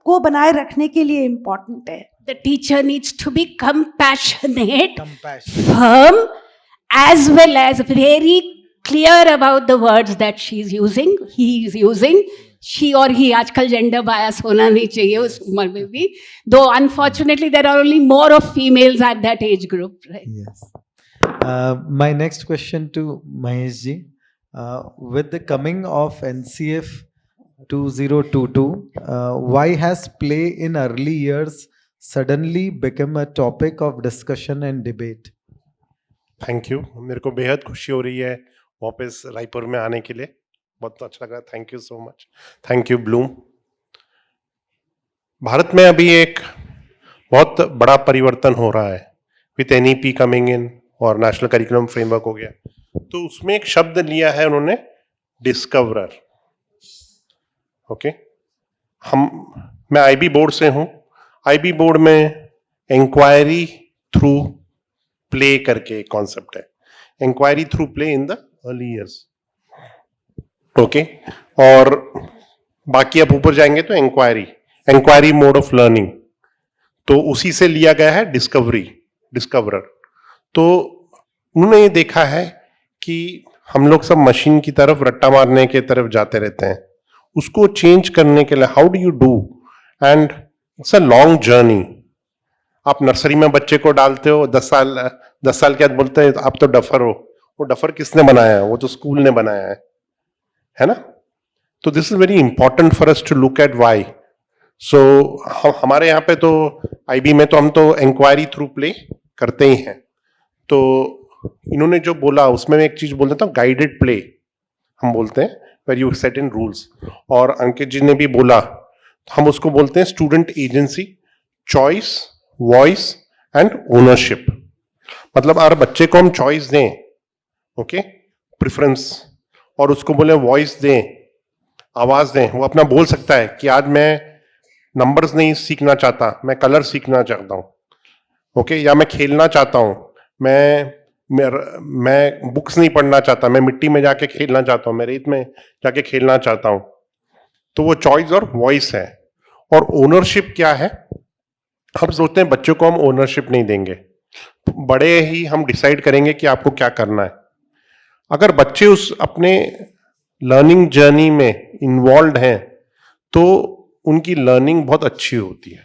को बनाए रखने के लिए इम्पोर्टेंट है. The teacher needs to be compassionate, firm, as well as very clear about the words that she is using, he is using. She or he, आजकल gender bias होना नहीं चाहिए उस उम्र में भी. Though unfortunately there are only more of females at that age group, right? Yes. My next question to Mahesh ji. With the coming of NCF 2022, why has play in early years suddenly become a topic of discussion and debate? Thank you, मेरे को बेहद खुशी हो रही है वापस रायपुर में आने के लिए, बहुत अच्छा लगा। Thank you so much, thank you Bloom. Bharat में अभी एक बहुत बड़ा परिवर्तन हो रहा है विथ एनईपी कमिंग इन और नेशनल करिकुलम फ्रेमवर्क हो गया, तो उसमें एक शब्द लिया है उन्होंने, डिस्कवरर। ओके, मैं आईबी बोर्ड से हूं। आईबी बोर्ड में इंक्वायरी थ्रू प्ले करके एक कॉन्सेप्ट है, inquiry through play in the early years. Okay, और बाकी अब ऊपर जाएंगे तो इंक्वायरी मोड ऑफ लर्निंग, तो उसी से लिया गया है डिस्कवरर। तो उन्होंने ये देखा है कि हम लोग सब मशीन की तरफ, रट्टा मारने के तरफ जाते रहते हैं, उसको चेंज करने के लिए how do you do, and it's a long journey. आप नर्सरी में बच्चे को डालते हो, 10 साल के बाद बोलते हैं आप तो डफर हो। वो डफर किसने बनाया है? वो तो स्कूल ने बनाया है ना? तो this is very important for us to look at why. So हमारे यहाँ पे तो आईबी में तो हम तो इंक्वायरी थ्रू प्ले करते ही हैं। तो इन्होंने जो बोला उसमें मैं एक चीज बोल देता हूँ, गाइडेड प्ले हम बोलते हैं, where you set in rules. और अंकित जी ने भी बोला, हम उसको बोलते हैं student agency, choice, voice and ownership. मतलब अगर बच्चे को हम चॉइस दें, ओके, प्रेफरेंस, और उसको बोले वॉइस दें, आवाज दें, वो अपना बोल सकता है कि आज मैं नंबर्स नहीं सीखना चाहता, मैं कलर सीखना चाहता हूँ, ओके, या मैं खेलना चाहता हूँ, मैं बुक्स नहीं पढ़ना चाहता, मैं मिट्टी में जाके खेलना चाहता हूँ, मैं रेत में जाके खेलना चाहता हूँ। तो वो चॉइस और वॉइस है। और ओनरशिप क्या है? हम सोचते हैं बच्चों को हम ओनरशिप नहीं देंगे, बड़े ही हम डिसाइड करेंगे कि आपको क्या करना है। अगर बच्चे उस अपने लर्निंग जर्नी में इन्वॉल्व हैं तो उनकी लर्निंग बहुत अच्छी होती है।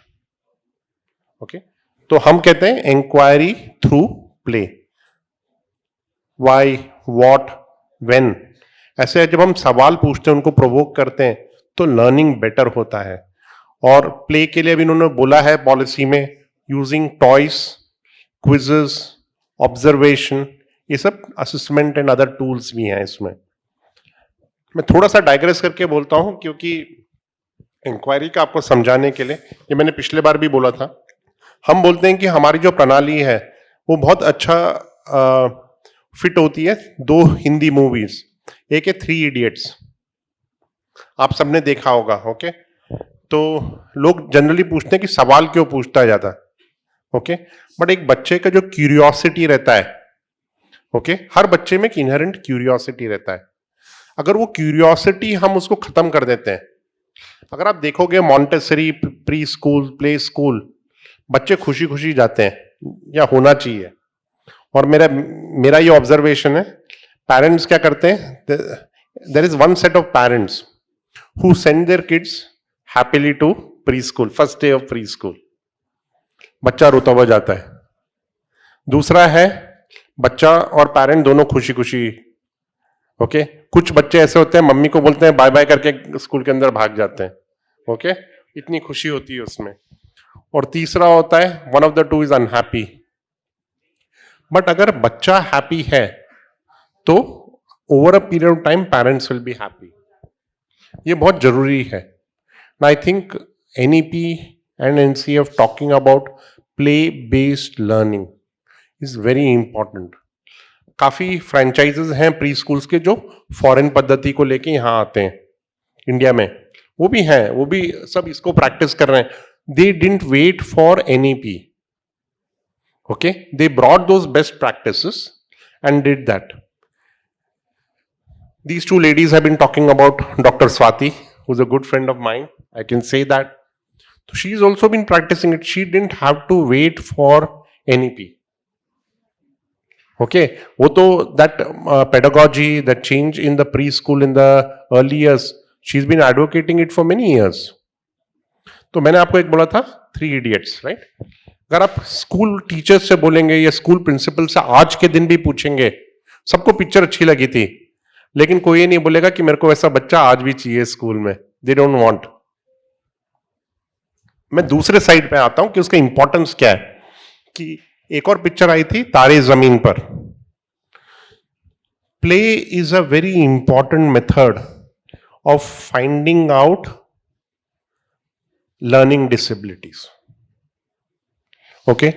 ओके, तो हम कहते हैं inquiry through play. Why, what, when, ऐसे जब हम सवाल पूछते हैं, उनको प्रोवोक करते हैं, तो लर्निंग बेटर होता है। और प्ले के लिए भी इन्होंने बोला है पॉलिसी में, यूजिंग टॉयज, क्विजेस, ऑब्जर्वेशन, ये सब असेसमेंट एंड अदर टूल्स भी हैं इसमें। मैं थोड़ा सा डाइग्रेस करके बोलता हूं क्योंकि इंक्वायरी का आपको समझाने के लिए, ये मैंने पिछले बार भी बोला था, हम बोलते हैं कि हमारी जो प्रणाली है वो बहुत अच्छा फिट होती है दो हिंदी मूवीज। एक है 3 इडियट्स, आप सबने देखा होगा। ओके, तो लोग जनरली पूछते हैं कि सवाल क्यों पूछता है ज्यादा, ओके, बट एक बच्चे का जो क्यूरियोसिटी रहता है, ओके, हर बच्चे में एक इनहेरेंट क्यूरियोसिटी रहता है। अगर वो क्यूरियोसिटी हम उसको खत्म कर देते हैं, अगर आप देखोगे Montessori, pre school, play school, बच्चे खुशी खुशी जाते हैं, या होना चाहिए। और मेरा ये ऑब्जर्वेशन है, पेरेंट्स क्या करते हैं, there is one set of parents who send their kids happily to pre school, first day of pre school, बच्चा रोता हुआ जाता है। दूसरा है बच्चा और पेरेंट दोनों खुशी खुशी, ओके, कुछ बच्चे ऐसे होते हैं मम्मी को बोलते हैं बाय बाय करके स्कूल के अंदर भाग जाते हैं, ओके, इतनी खुशी होती है उसमें। और तीसरा होता है one of the two is unhappy. But अगर बच्चा हैप्पी है तो over a period of time parents will be happy. ये बहुत जरूरी है। I think NEP and NCF talking about play based learning is very important. काफी फ्रेंचाइजेस हैं प्री स्कूल्स के जो फॉरेन पद्धति को लेके यहां आते हैं इंडिया में, वो भी हैं, वो भी सब इसको प्रैक्टिस कर रहे हैं। They didn't wait for NEP, okay, they brought those best practices and did that. These two ladies have been talking about Dr. Swati, who's a good friend of mine. I can say that. So she's also been practicing it. She didn't have to wait for NEP. Okay, वो तो that pedagogy, that change in the preschool in the early years, she's been advocating it for many years. तो मैंने आपको एक बोला था 3 idiots, right? अगर आप स्कूल टीचर्स से बोलेंगे या स्कूल प्रिंसिपल से आज के दिन भी पूछेंगे, सबको पिक्चर अच्छी लगी थी, लेकिन कोई ये नहीं बोलेगा कि मेरे को वैसा बच्चा आज भी चाहिए स्कूल में. They don't want. मैं दूसरे साइड पे आता हूं कि उसका इंपॉर्टेंस क्या है. कि एक और पिक्चर आई थी तारे जमीन पर. Play is a very important method of finding out learning disabilities. Okay,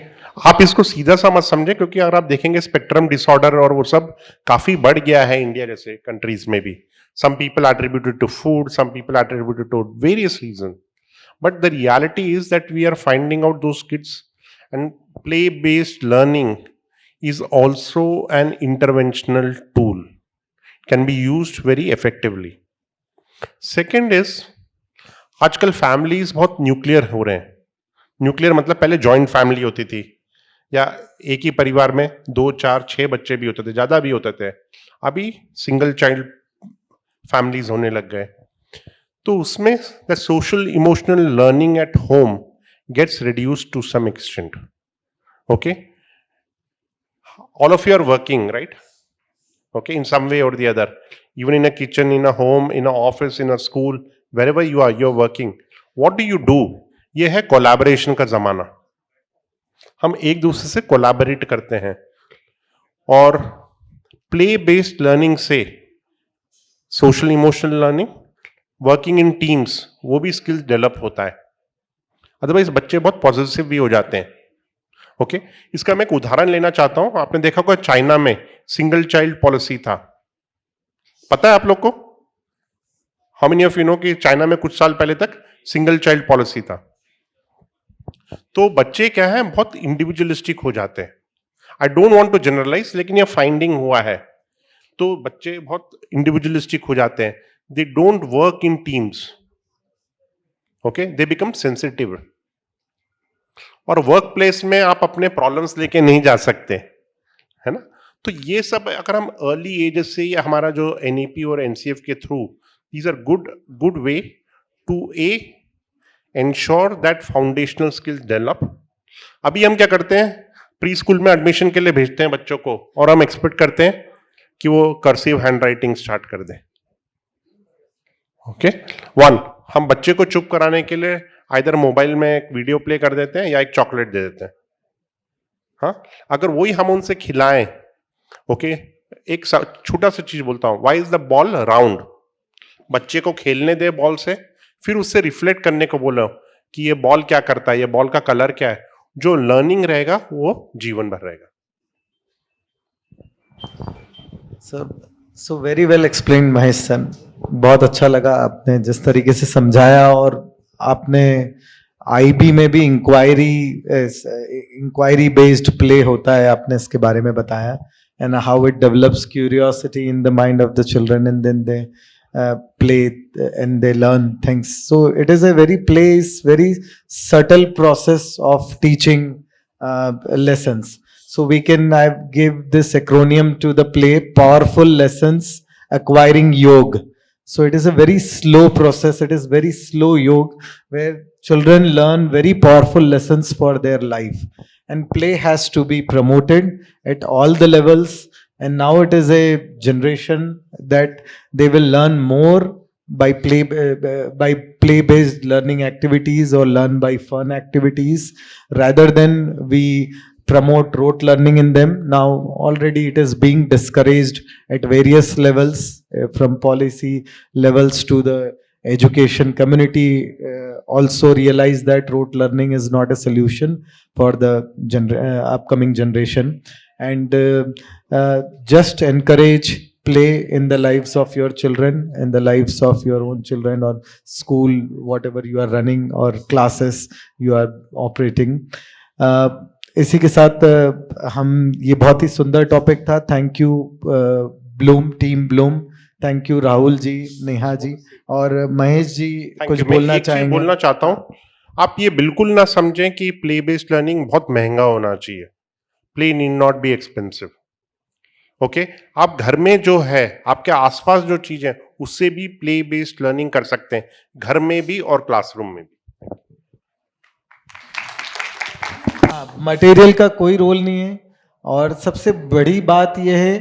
आप इसको सीधा सा मत समझे, क्योंकि अगर आप देखेंगे स्पेक्ट्रम डिसऑर्डर और वो सब काफी बढ़ गया है इंडिया जैसे कंट्रीज में भी. Some people attributed to food, some people attributed to various reasons. But the reality is that we are finding out those kids, and play-based learning is also an interventional tool. Can be used very effectively. Second is, आजकल families बहुत nuclear हो रहे हैं. Nuclear मतलब पहले joint family होती थी, या एक ही परिवार में 2, 4, 6 बच्चे भी होते थे, ज्यादा भी होते थे. अभी सिंगल चाइल्ड फैमिलीज होने लग गए. तो उसमें the social emotional learning at home gets reduced to some extent. Okay, all of you are working, right? Okay, in some way or the other, even in a kitchen, in a home, in a office, in a school, wherever you are, you're working. What do you do? ये है collaboration का जमाना. हम एक दूसरे से collaborate करते हैं, और प्ले बेस्ड लर्निंग से social emotional learning, working in teams, वो भी स्किल्स डेवलप होता है. अदरवाइज बच्चे बहुत पॉजिटिव भी हो जाते हैं. ओके, इसका मैं एक उदाहरण लेना चाहता हूं. आपने देखा होगा चाइना में सिंगल चाइल्ड पॉलिसी था. पता है आप लोग को? How many of you know कि चाइना में कुछ साल पहले तक सिंगल चाइल्ड पॉलिसी था. तो बच्चे क्या है, बहुत इंडिविजुअलिस्टिक हो जाते हैं. I don't want to generalize, लेकिन यह फाइंडिंग हुआ है. तो बच्चे बहुत इंडिविजुअलिस्टिक हो जाते हैं. They don't work in teams. Okay, they become sensitive. और वर्क प्लेस में आप अपने प्रॉब्लम्स लेके नहीं जा सकते, है ना. तो ये सब अगर हम अर्ली एज से, या हमारा जो एनईपी और एनसीएफ के through, these are good way to ensure that foundational skills develop. अभी हम क्या करते हैं, प्री स्कूल में एडमिशन के लिए भेजते हैं बच्चों को, और हम एक्सपेक्ट करते हैं कि वो कर्सिव हैंड राइटिंग स्टार्ट कर दें. ओके, हम बच्चे को चुप कराने के लिए आइदर मोबाइल में एक वीडियो प्ले कर देते हैं या एक चॉकलेट दे देते हैं. हाँ, अगर वही हम उनसे खिलाएं. ओके, एक छोटा सा चीज बोलता हूं, why is the ball round. बच्चे को खेलने दे बॉल से, फिर उससे रिफ्लेक्ट करने को बोलो कि ये बॉल क्या करता है, ये बॉल का कलर क्या है. जो लर्निंग रहेगा वो जीवन भर रहेगा. So very well explained Mahesh sir. बहुत अच्छा लगा आपने जिस तरीके से समझाया, और आपने आईबी में भी इंक्वायरी बेस्ड प्ले होता है, आपने इसके बारे में बताया, and how it develops curiosity in the mind of the children, and then they play and they learn things. So it is a very subtle process of teaching lessons. So we can give this acronym to the play: powerful lessons acquiring yoga. So it is a very slow process. It is very slow yoga where children learn very powerful lessons for their life, and play has to be promoted at all the levels. And now it is a generation that they will learn more by play-based learning activities, or learn by fun activities, rather than we promote rote learning in them. Now already it is being discouraged at various levels, from policy levels to the education community. Also realize that rote learning is not a solution for the upcoming generation. And just encourage play in the lives of your children, in the lives of your own children, or school, whatever you are running, or classes you are operating. इसी के साथ हम, ये बहुत ही सुंदर topic था. Thank you team Bloom. Thank you Rahul ji, Neha ji, और महेश जी कुछ बोलना चाहेंगे? बोलना चाहता हूँ, आप ये बिल्कुल ना समझें कि प्ले बेस्ड लर्निंग बहुत महंगा होना चाहिए. Play need not be expensive. Okay, आप घर में जो है, आपके आसपास जो चीज है, उससे भी प्ले बेस्ड लर्निंग कर सकते हैं, घर में भी और क्लासरूम में भी. हाँ, मटेरियल का कोई रोल नहीं है। और सबसे बड़ी बात यह है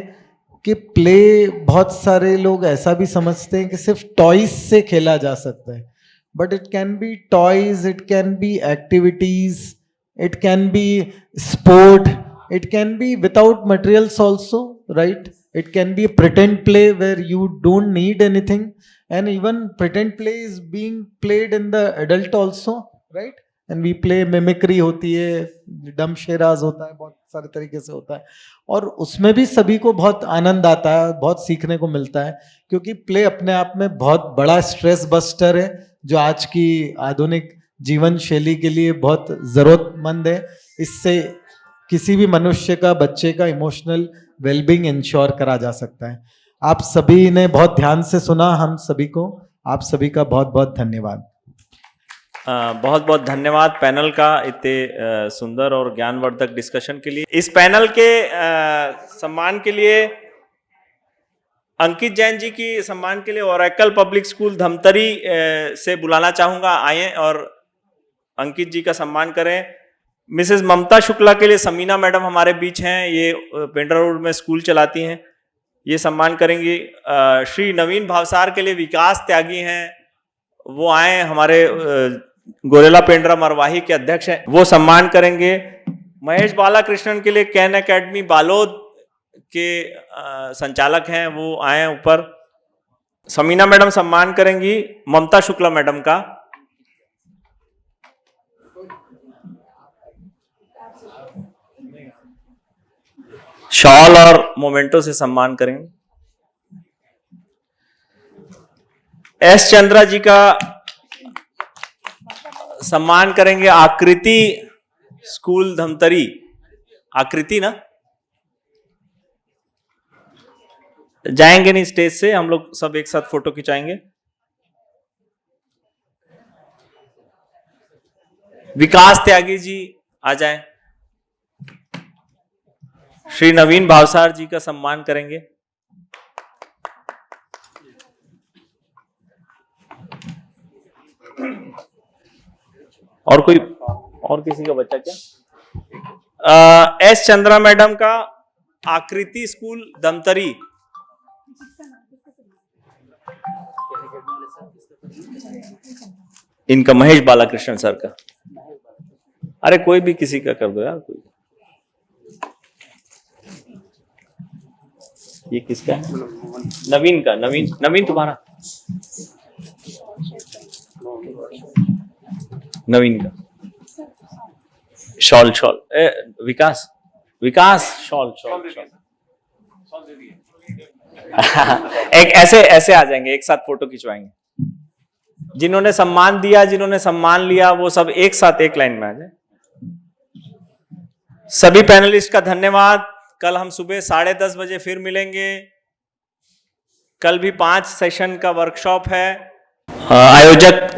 कि प्ले बहुत सारे लोग ऐसा भी समझते हैं कि सिर्फ टॉयज से खेला जा सकता है, but it can be toys, it can be activities, it can be sport, it can be without materials also, right? It can be a pretend play where you don't need anything, and even pretend play is being played in the adult also, right? And we play mimicry होती है, डम शेराज होता है, बहुत सारे तरीके से होता है, और उसमें भी सभी को बहुत आनंद आता है, बहुत सीखने को मिलता है, क्योंकि प्ले अपने आप में बहुत बड़ा स्ट्रेस बस्टर है जो आज की आधुनिक जीवन शैली के लिए बहुत ज़रूरतमंद है। इससे किसी भी मनुष्य का, बच्चे का इमोशनल वेलबींग इंश्योर करा जा सकता है। आप सभी ने बहुत ध्यान से सुना, हम सभी को, आप सभी का बहुत बहुत धन्यवाद। बहुत बहुत धन्यवाद पैनल का इतने सुंदर और ज्ञानवर्धक डिस्कशन के लिए। इस पैनल के सम्मान के लिए अंकित जैन जी की सम्मान के लिए ओरेकल पब्लिक स्कूल धमतरी से बुलाना चाहूंगा, आए और अंकित जी का सम्मान करें। मिसेस ममता शुक्ला के लिए समीना मैडम हमारे बीच हैं, ये पेंड्रा रोड में स्कूल चलाती हैं, ये सम्मान करेंगी। श्री नवीन भावसार के लिए विकास त्यागी हैं, वो आए, हमारे गोरेला पेंड्रा मरवाही के अध्यक्ष हैं, वो सम्मान करेंगे। महेश बालाकृष्णन के लिए कैन एकेडमी बालोद के संचालक हैं, वो आए ऊपर। समीना मैडम सम्मान करेंगी ममता शुक्ला मैडम का। शॉल और मोमेंटो से सम्मान करेंगे। एस चंद्रा जी का सम्मान करेंगे आकृति स्कूल धमतरी। आकृति ना जाएंगे नहीं स्टेज से, हम लोग सब एक साथ फोटो खिंचाएंगे। विकास त्यागी जी आ जाएं। श्री नवीन भावसार जी का सम्मान करेंगे। और कोई और किसी का बच्चा क्या? एस चंद्रा मैडम का आकृति स्कूल दमतरी। इनका महेश बालाकृष्णन सर का। अरे कोई भी किसी का कर दो यार, कोई। ये किसका है? नवीन का। नवीन तुम्हारा? नवीन का शॉल विकास शॉल एक ऐसे आ जाएंगे, एक साथ फोटो खिंचवाएंगे। जिन्होंने सम्मान दिया, जिन्होंने सम्मान लिया, वो सब एक साथ एक लाइन में आ जाए। सभी पैनलिस्ट का धन्यवाद। कल हम सुबह 10:30 बजे फिर मिलेंगे। कल भी 5 सेशन का वर्कशॉप है। आयोजक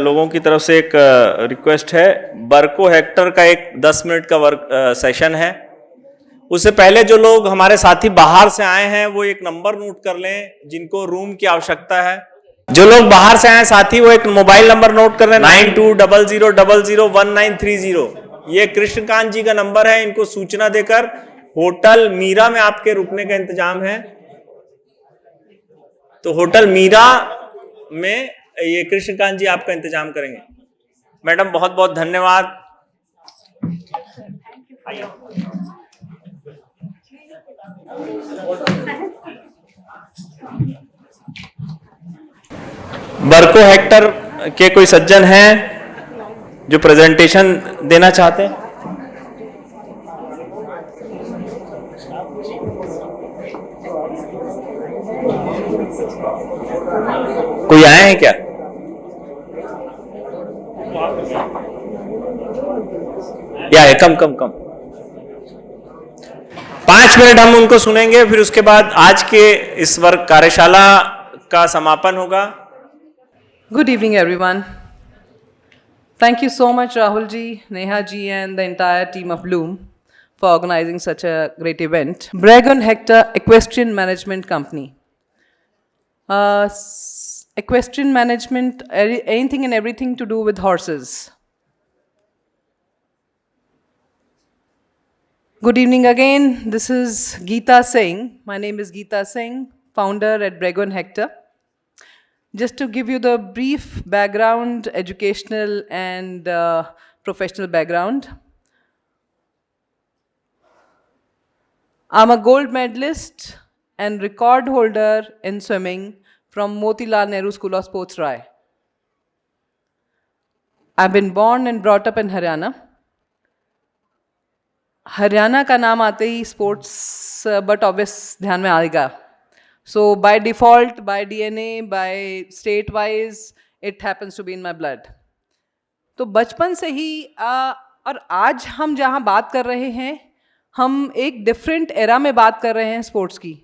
लोगों की तरफ से एक रिक्वेस्ट है, बर्को हेक्टर का एक 10 मिनट का सेशन है। उससे पहले जो लोग हमारे साथी बाहर से आए हैं वो एक नंबर नोट कर लें, जिनको रूम की आवश्यकता है। जो लोग बाहर से आए साथी वो एक मोबाइल नंबर नोट कर लें, 9200001930। ये कृष्णकांत जी का नंबर है। इनको सूचना देकर होटल मीरा में आपके रुकने का इंतजाम है। तो होटल मीरा में ये कृष्णकांत जी आपका इंतजाम करेंगे। मैडम बहुत बहुत धन्यवाद। बर्को हेक्टर के कोई सज्जन हैं जो प्रेजेंटेशन देना चाहते हैं? कोई आए हैं क्या? या है कम 5 मिनट हम उनको सुनेंगे, फिर उसके बाद आज के इस वर्ग कार्यशाला का समापन होगा। Good evening, everyone. Thank you so much, Rahul ji, Neha ji, and the entire team of Bloom for organizing such a great event. Bragon Hector Equestrian Management Company. Equestrian management, anything and everything to do with horses. Good evening again. This is Geeta Singh. My name is Geeta Singh, founder at Brego and Hector. Just to give you the brief background, educational and professional background. I'm a gold medalist and record holder in swimming from Motilal Nehru School of Sports, Rai. I've been born and brought up in Haryana. Haryana का नाम आते ही sports but obvious ध्यान में आएगा. So by default, by DNA, by state wise it happens to be in my blood. तो बचपन से ही और आज हम जहाँ बात कर रहे हैं, हम एक डिफरेंट एरा में बात कर रहे हैं स्पोर्ट्स की,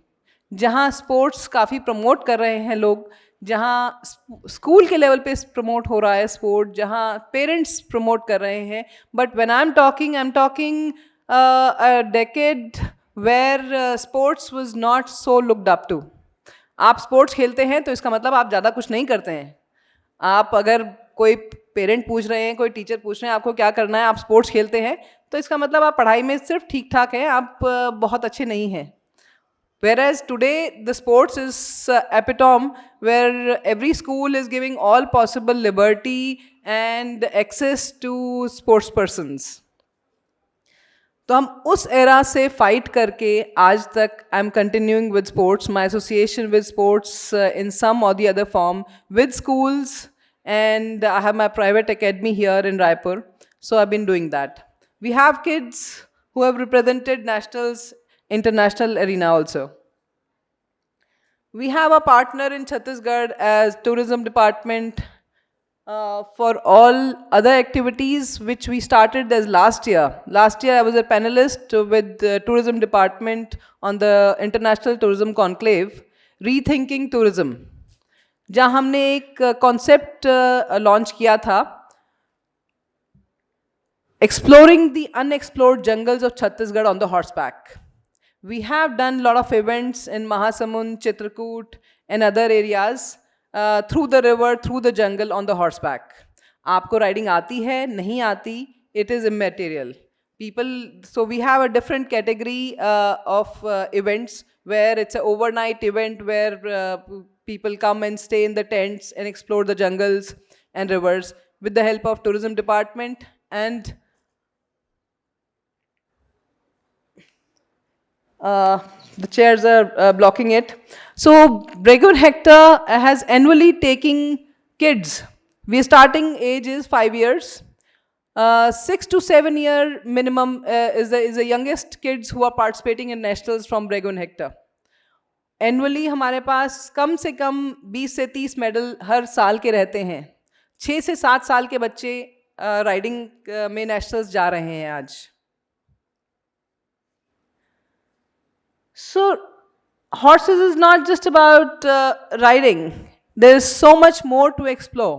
जहाँ स्पोर्ट्स काफ़ी प्रमोट कर रहे हैं लोग, जहाँ स्कूल के लेवल पे प्रमोट हो रहा है स्पोर्ट, जहाँ पेरेंट्स प्रमोट कर रहे हैं. But when I am talking a decade where sports was not so looked up to. आप स्पोर्ट्स खेलते हैं तो इसका मतलब आप ज़्यादा कुछ नहीं करते हैं. आप अगर कोई पेरेंट पूछ रहे हैं, कोई टीचर पूछ रहे हैं आपको क्या करना है, आप स्पोर्ट्स खेलते हैं तो इसका मतलब आप पढ़ाई में सिर्फ ठीक ठाक हैं, आप बहुत अच्छे नहीं हैं. Whereas today the sports is epitome where every school is giving all possible liberty and access to sports persons. तो हम उस एरा से फाइट करके आज तक I am continuing with sports, my association with sports in some और the other form with schools, and I have my private academy here in Raipur. So I been doing that. We have kids who have represented nationals, international arena also. We have a partner in Chhattisgarh as tourism department for all other activities which we started as last year. Last year I was a panelist with the tourism department on the International Tourism Conclave, Rethinking Tourism, जहाँ हमने एक concept launch किया था, exploring the unexplored jungles of Chhattisgarh on the horseback. We have done a lot of events in Mahasamund, Chitrakoot and other areas through the river, through the jungle on the horseback. आपको riding आती है, नहीं आती, it is immaterial. People, so we have a different category of events where it's an overnight event where people come and stay in the tents and explore the jungles and rivers with the help of tourism department, and the chairs are blocking it. So Brego and Hector has annually taking kids. We starting age is 5 years. 6 to 7 year minimum is the youngest kids who are participating in nationals from Brego and Hector. Annually हमारे पास कम से कम 20 से 30 medal हर साल के रहते हैं. 6 से 7 साल के बच्चे राइडिंग में नेशनल्स जा रहे हैं आज. So, horses is not just about riding. There is so much more to explore.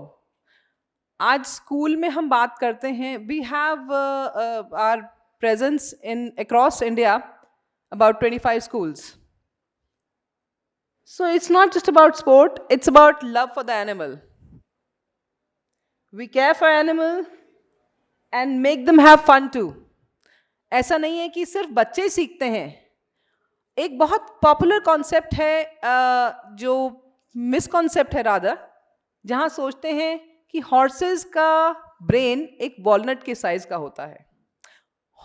आज स्कूल में हम बात करते हैं. We have our presence in across India, about 25 schools. So it's not just about sport. It's about love for the animal. We care for animal and make them have fun too. ऐसा नहीं है कि सिर्फ बच्चे सीखते हैं. एक बहुत पॉपुलर कॉन्सेप्ट है जो मिसकॉन्सेप्ट है रादर, जहाँ सोचते हैं कि हॉर्सेस का ब्रेन एक वॉलनट के साइज का होता है.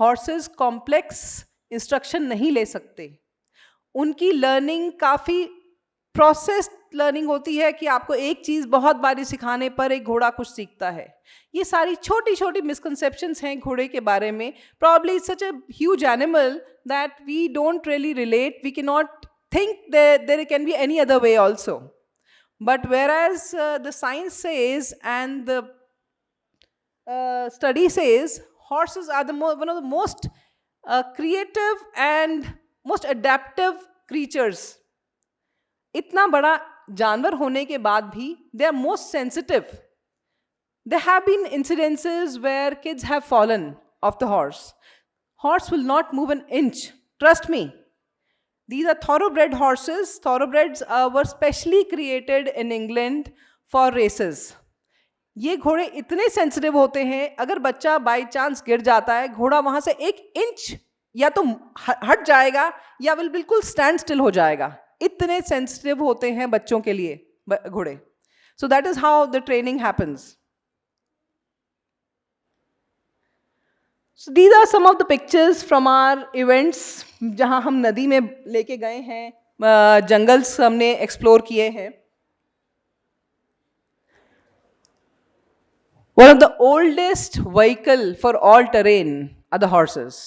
हॉर्सेस कॉम्प्लेक्स इंस्ट्रक्शन नहीं ले सकते. उनकी लर्निंग काफ़ी प्रोसेस्ड लर्निंग होती है कि आपको एक चीज़ बहुत बारी सिखाने पर एक घोड़ा कुछ सीखता है. ये सारी छोटी छोटी मिसकंसेप्शंस हैं घोड़े के बारे में. Probably it's such a huge animal that we don't really relate. We cannot think that there can be any other way also. But whereas the science says and the study says horses are one of the most creative and most adaptive creatures. इतना बड़ा जानवर होने के बाद भी they are most sensitive. There have been incidences where kids have fallen off the horse. Horse will not move an inch. Trust me. These are thoroughbred horses. Thoroughbreds were specially created in England for races. ये घोड़े इतने sensitive होते हैं, अगर बच्चा by chance गिर जाता है, घोड़ा वहाँ से 1 इंच या तो हट जाएगा या विल बिल्कुल स्टैंड स्टिल हो जाएगा. इतने सेंसिटिव होते हैं बच्चों के लिए घोड़े. So that is how the training happens. So these are some of the pictures from our events जहाँ हम नदी में लेके गए हैं, जंगल्स हमने एक्सप्लोर किए हैं. One of the oldest vehicle for all terrain are the horses.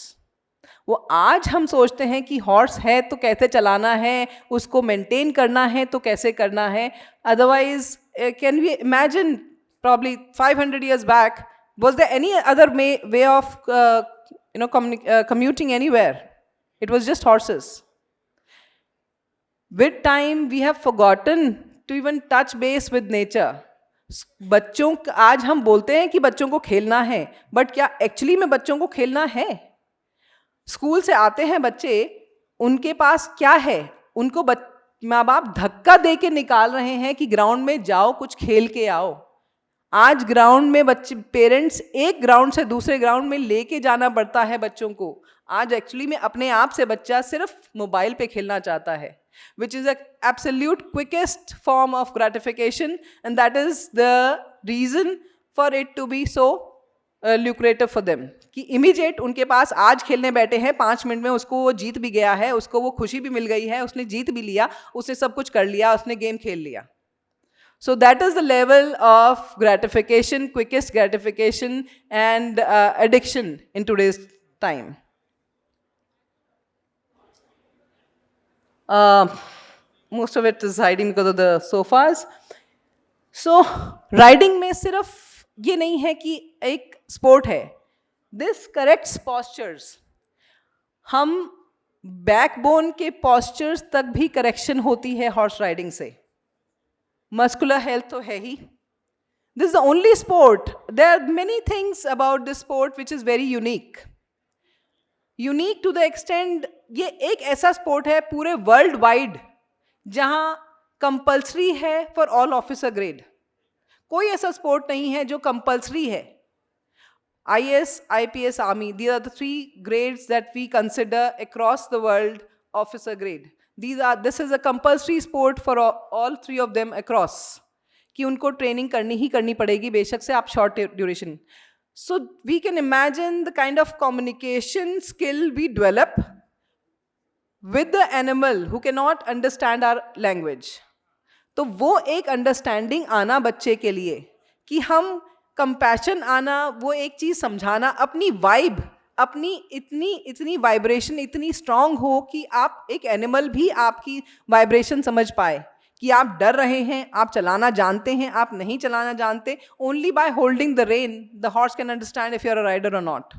वो आज हम सोचते हैं कि हॉर्स है तो कैसे चलाना है, उसको मेंटेन करना है तो कैसे करना है. Otherwise can we imagine probably 500 years back, was there any other way of commuting anywhere? It was just horses. With time we have forgotten to even touch base with nature. बच्चों, आज हम बोलते हैं कि बच्चों को खेलना है, बट क्या एक्चुअली में बच्चों को खेलना है? स्कूल से आते हैं बच्चे, उनके पास क्या है? उनको माँ बाप धक्का दे के निकाल रहे हैं कि ग्राउंड में जाओ, कुछ खेल के आओ. आज ग्राउंड में बच्चे, पेरेंट्स एक ग्राउंड से दूसरे ग्राउंड में लेके जाना पड़ता है बच्चों को. आज एक्चुअली में अपने आप से बच्चा सिर्फ मोबाइल पे खेलना चाहता है, which is an absolute quickest form of gratification, and that is the reason for it to be so lucrative for them. कि इमीडिएट उनके पास आज खेलने बैठे हैं, 5 मिनट में उसको वो जीत भी गया है, उसको वो खुशी भी मिल गई है, उसने जीत भी लिया, उसने सब कुछ कर लिया, उसने गेम खेल लिया. So that is the level of gratification, quickest gratification and addiction in today's time. Most of it is hiding because of the sofas. So riding में सिर्फ ये नहीं है कि एक sport है. This corrects postures. हम backbone के postures तक भी correction होती है horse riding से. Muscular health तो है ही. This is the only sport. There are many things about this sport which is very unique. Unique to the extent, ये एक ऐसा स्पोर्ट है पूरे वर्ल्ड वाइड जहां कंपल्सरी है फॉर ऑल ऑफिसर ग्रेड. कोई ऐसा स्पोर्ट नहीं है जो कंपल्सरी है. IAS, IPS, army, these are the 3 grades that we consider across the world officer grade. This is a compulsory sport for all 3 of them across. कि उनको training करनी ही करनी पड़ेगी, बेशक से आप short duration. So we can imagine the kind of communication skill we develop with the animal who cannot understand our language. तो वो एक अंडरस्टैंडिंग आना बच्चे के लिए, कि हम कंपैशन आना, वो एक चीज़ समझाना, अपनी वाइब, अपनी इतनी वाइब्रेशन इतनी स्ट्रांग हो कि आप एक एनिमल भी आपकी वाइब्रेशन समझ पाए, कि आप डर रहे हैं, आप चलाना जानते हैं, आप नहीं चलाना जानते. Only by holding the rein the horse can understand if you are a rider और not.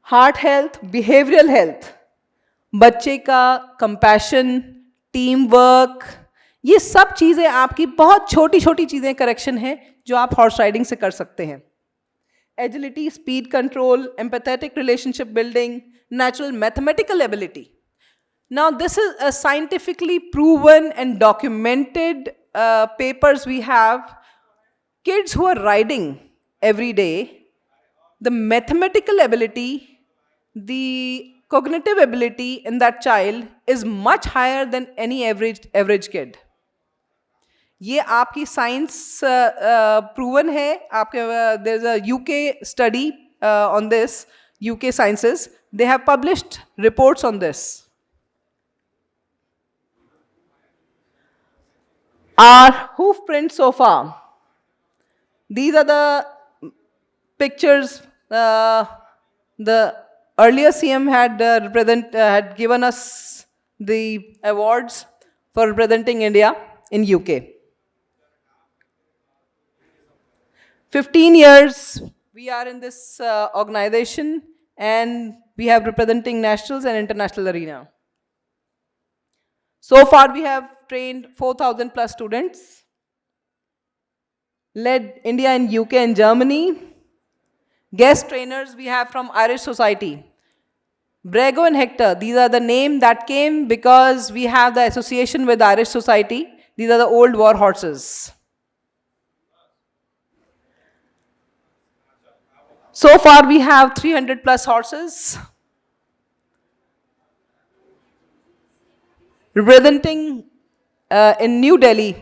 Heart health, behavioural health, बच्चे का कंपैशन, टीम वर्क, ये सब चीज़ें आपकी बहुत छोटी छोटी चीज़ें करेक्शन है जो आप हॉर्स राइडिंग से कर सकते हैं. Agility, speed control, empathetic relationship building, natural mathematical ability. Now this is a scientifically proven and documented papers we have. Kids who are riding every day, the mathematical ability, the cognitive ability in that child is much higher than any average kid. ये आपकी science proven है. आपके there is a UK study on this, UK Sciences. They have published reports on this. Our hoof prints so far. These are the pictures the earlier CM had given us the awards for representing India in UK. 15 years we are in this organization, and we have representing nationals and international arena. So far we have trained 4,000 plus students, led India and UK and Germany. Guest trainers we have from Irish Society. Brego and Hector, these are the name that came because we have the association with Irish Society. These are the old war horses. So far we have 300 plus horses representing in New Delhi,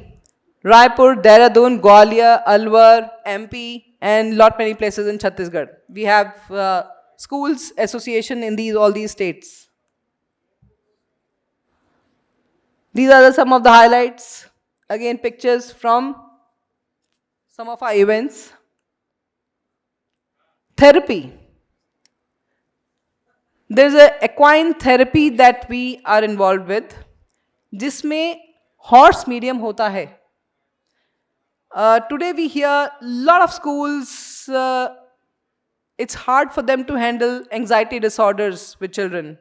Raipur, Dehradun, Gwalior, Alwar, MP, and lot many places in Chhattisgarh. We have schools association in all these states. These are some of the highlights. Again, pictures from some of our events. Therapy. There's a equine therapy that we are involved with, जिसमें horse medium होता है. Today we hear lot of schools, it's hard for them to handle anxiety disorders with children.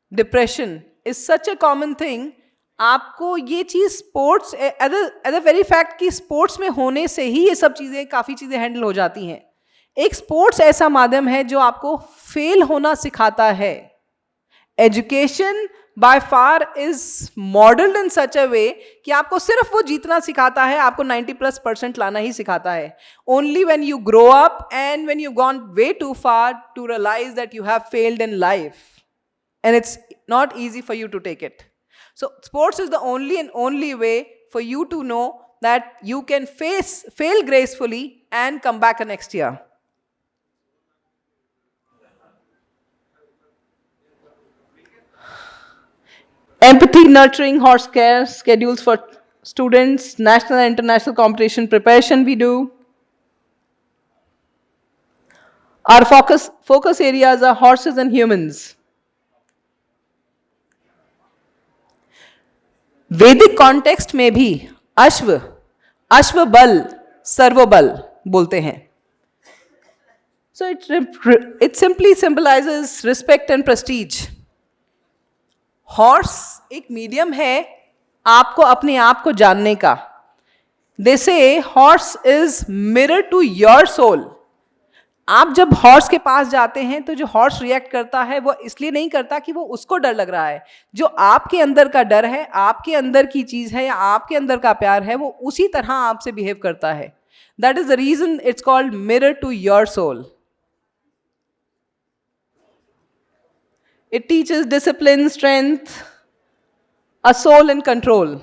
Depression is such a common thing. आपको ये चीज़ sports as a very fact कि sports में होने से ही ये सब चीज़ें काफ़ी चीज़ें हैंडल हो जाती हैं. एक स्पोर्ट्स ऐसा माध्यम है जो आपको फेल होना सिखाता है. Education by far is modelled in such a way कि आपको सिर्फ वो जीतना सिखाता है, आपको 90+% लाना ही सिखाता है. Only when you grow up and when you gone way too far to realize that you have failed in life and it's not easy for you to take it. So sports is the only way for you to know that you can fail gracefully and come back the next year. Empathy nurturing horse care schedules for students, national and international competition preparation we do. Our focus areas are horses and humans. वैदिक context में भी अश्व बल सर्वबल बोलते हैं. So it simply symbolizes respect and prestige. Horse एक medium है आपको अपने आप को जानने का. They say horse is mirror to your soul. आप जब हॉर्स के पास जाते हैं तो जो हॉर्स रिएक्ट करता है वो इसलिए नहीं करता कि वो उसको डर लग रहा है. जो आपके अंदर का डर है, आपके अंदर की चीज है या आपके अंदर का प्यार है, वो उसी तरह आपसे बिहेव करता है. That is the reason it's called mirror to your soul. It teaches discipline, strength, a soul in control.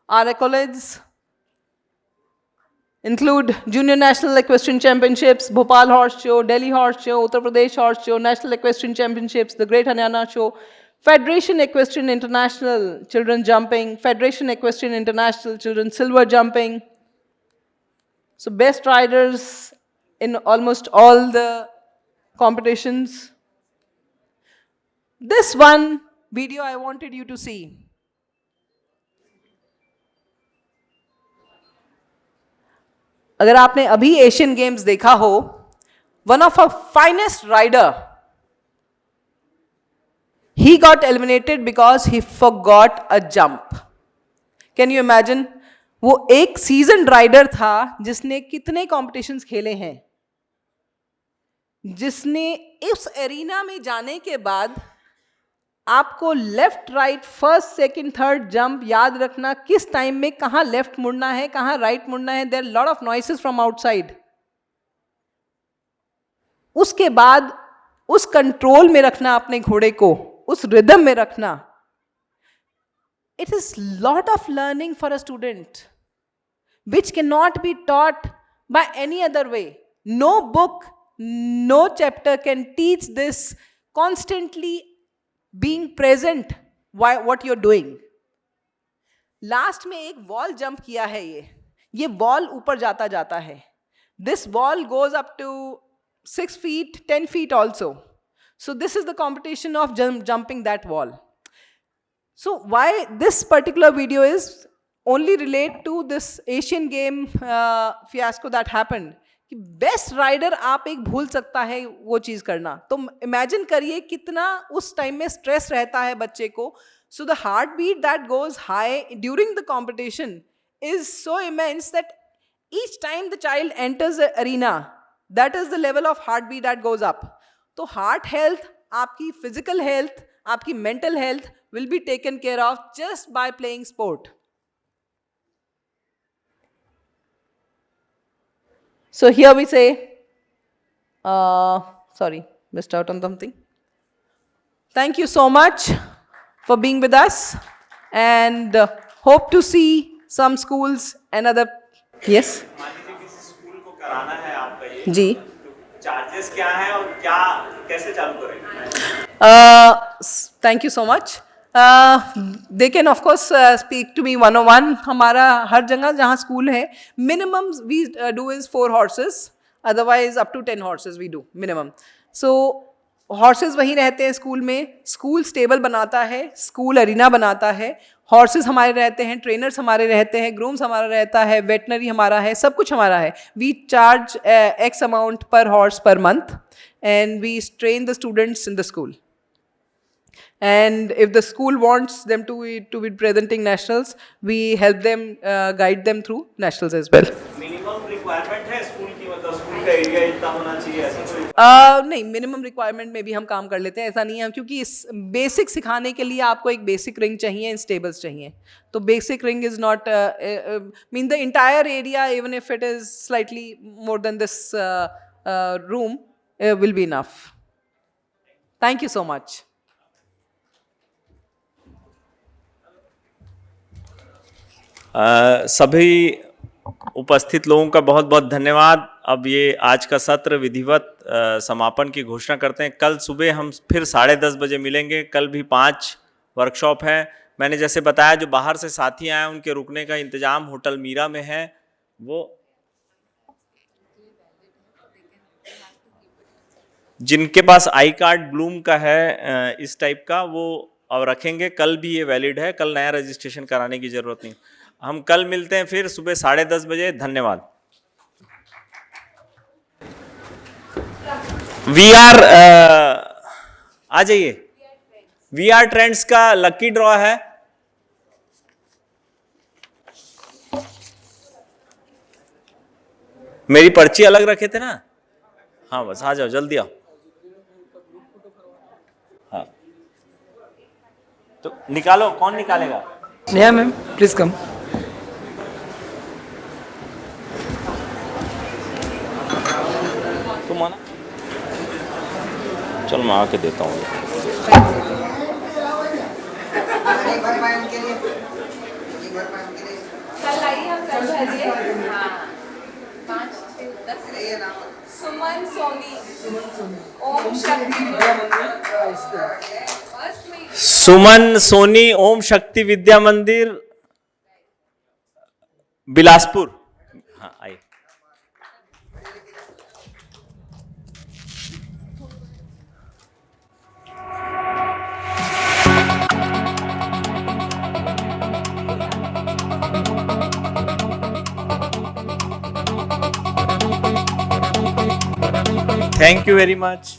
Our accolades include Junior National Equestrian Championships, Bhopal Horse Show, Delhi Horse Show, Uttar Pradesh Horse Show, National Equestrian Championships, the Great Haryana Show, Federation Equestrian International Children Jumping, Federation Equestrian International Children Silver Jumping. So best riders in almost all the competitions. This one video I wanted you to see. अगर आपने अभी Asian games देखा हो, one of a finest rider, he got eliminated because he forgot a jump. Can you imagine? वो एक season rider था जिसने कितने कॉम्पिटिशन्स खेले हैं, जिसने इस एरिना में जाने के बाद आपको left right first second third jump याद रखना, किस टाइम में कहाँ लेफ्ट मुड़ना है, कहाँ राइट मुड़ना है. There lot of noises from outside. उसके बाद उस कंट्रोल में रखना अपने घोड़े को, उस रिदम में रखना. It is lot of learning for a student which can not be taught by any other way. No book, no chapter can teach this. Constantly being present what you're doing. Last में एक wall jump किया है. ये wall ऊपर जाता है. This wall goes up to 6 feet, 10 feet also. So this is the competition of jumping that wall. So why this particular video is only relate to this Asian game fiasco that happened. कि best rider आप एक भूल सकता है वो चीज करना. तो इमेजिन करिए कितना उस टाइम में स्ट्रेस रहता है बच्चे को. So the heart beat that goes high during the competition is so immense that each time the child enters the arena, that is the level of heart beat that goes up. तो heart health, आपकी physical health, आपकी mental health will be taken care of just by playing sport. So here we say, sorry, missed out on something. Thank you so much for being with us, and hope to see some schools and other. Yes. मान लीजिए किसी school को कराना है आपका ये, जी. Charges क्या है और क्या कैसे चालू करेंगे? Thank you so much. They can of course speak to me one-on-one. हमारा हर जगह जहाँ स्कूल है, minimum we do is 4 horses. Otherwise up to 10 horses we do minimum. So horses वहीं रहते हैं स्कूल में, स्कूल स्टेबल बनाता है, स्कूल अरीना बनाता है, हॉर्सेस हमारे रहते हैं, ट्रेनर्स हमारे रहते हैं, ग्रूम्स हमारा रहता है, वेटनरी हमारा है, सब कुछ हमारा है. We charge X amount per horse per month and we train the students in the school. And if the school wants them to be presenting nationals, we help them, guide them through nationals as well. Minimum requirement है school की, मतलब school का area इतना होना चाहिए ऐसा कोई? नहीं, मिनिमम रिक्वायरमेंट में भी हम काम कर लेते हैं, ऐसा नहीं है, क्योंकि इस बेसिक सिखाने के लिए आपको एक बेसिक रिंग चाहिए एंड स्टेबल्स चाहिए. तो basic ring is not mean the entire area, even if it is slightly more than this room will be enough. Thank you so much. सभी उपस्थित लोगों का बहुत बहुत धन्यवाद. अब ये आज का सत्र विधिवत समापन की घोषणा करते हैं. कल सुबह हम फिर 10:30 बजे मिलेंगे. कल भी 5 वर्कशॉप हैं. मैंने जैसे बताया, जो बाहर से साथी आए उनके रुकने का इंतजाम होटल मीरा में है. वो जिनके पास आई कार्ड ब्लूम का है इस टाइप का, वो अब रखेंगे. कल भी ये वैलिड है, कल नया रजिस्ट्रेशन कराने की ज़रूरत नहीं. हम कल मिलते हैं फिर सुबह 10:30 बजे. धन्यवाद. VR आ जाइए. VR ट्रेंड्स का लकी ड्रॉ है. मेरी पर्ची अलग रखे थे ना. हाँ बस आ जाओ, जल्दी आओ. हाँ तो निकालो. कौन निकालेगा? Neha ma'am, please come. तुम आना. चलो मैं आके देता हूँ. सुमन सोनी ओम शक्ति सुमन सोनी ओम शक्ति विद्या मंदिर बिलासपुर. हाँ आइए. Thank you very much.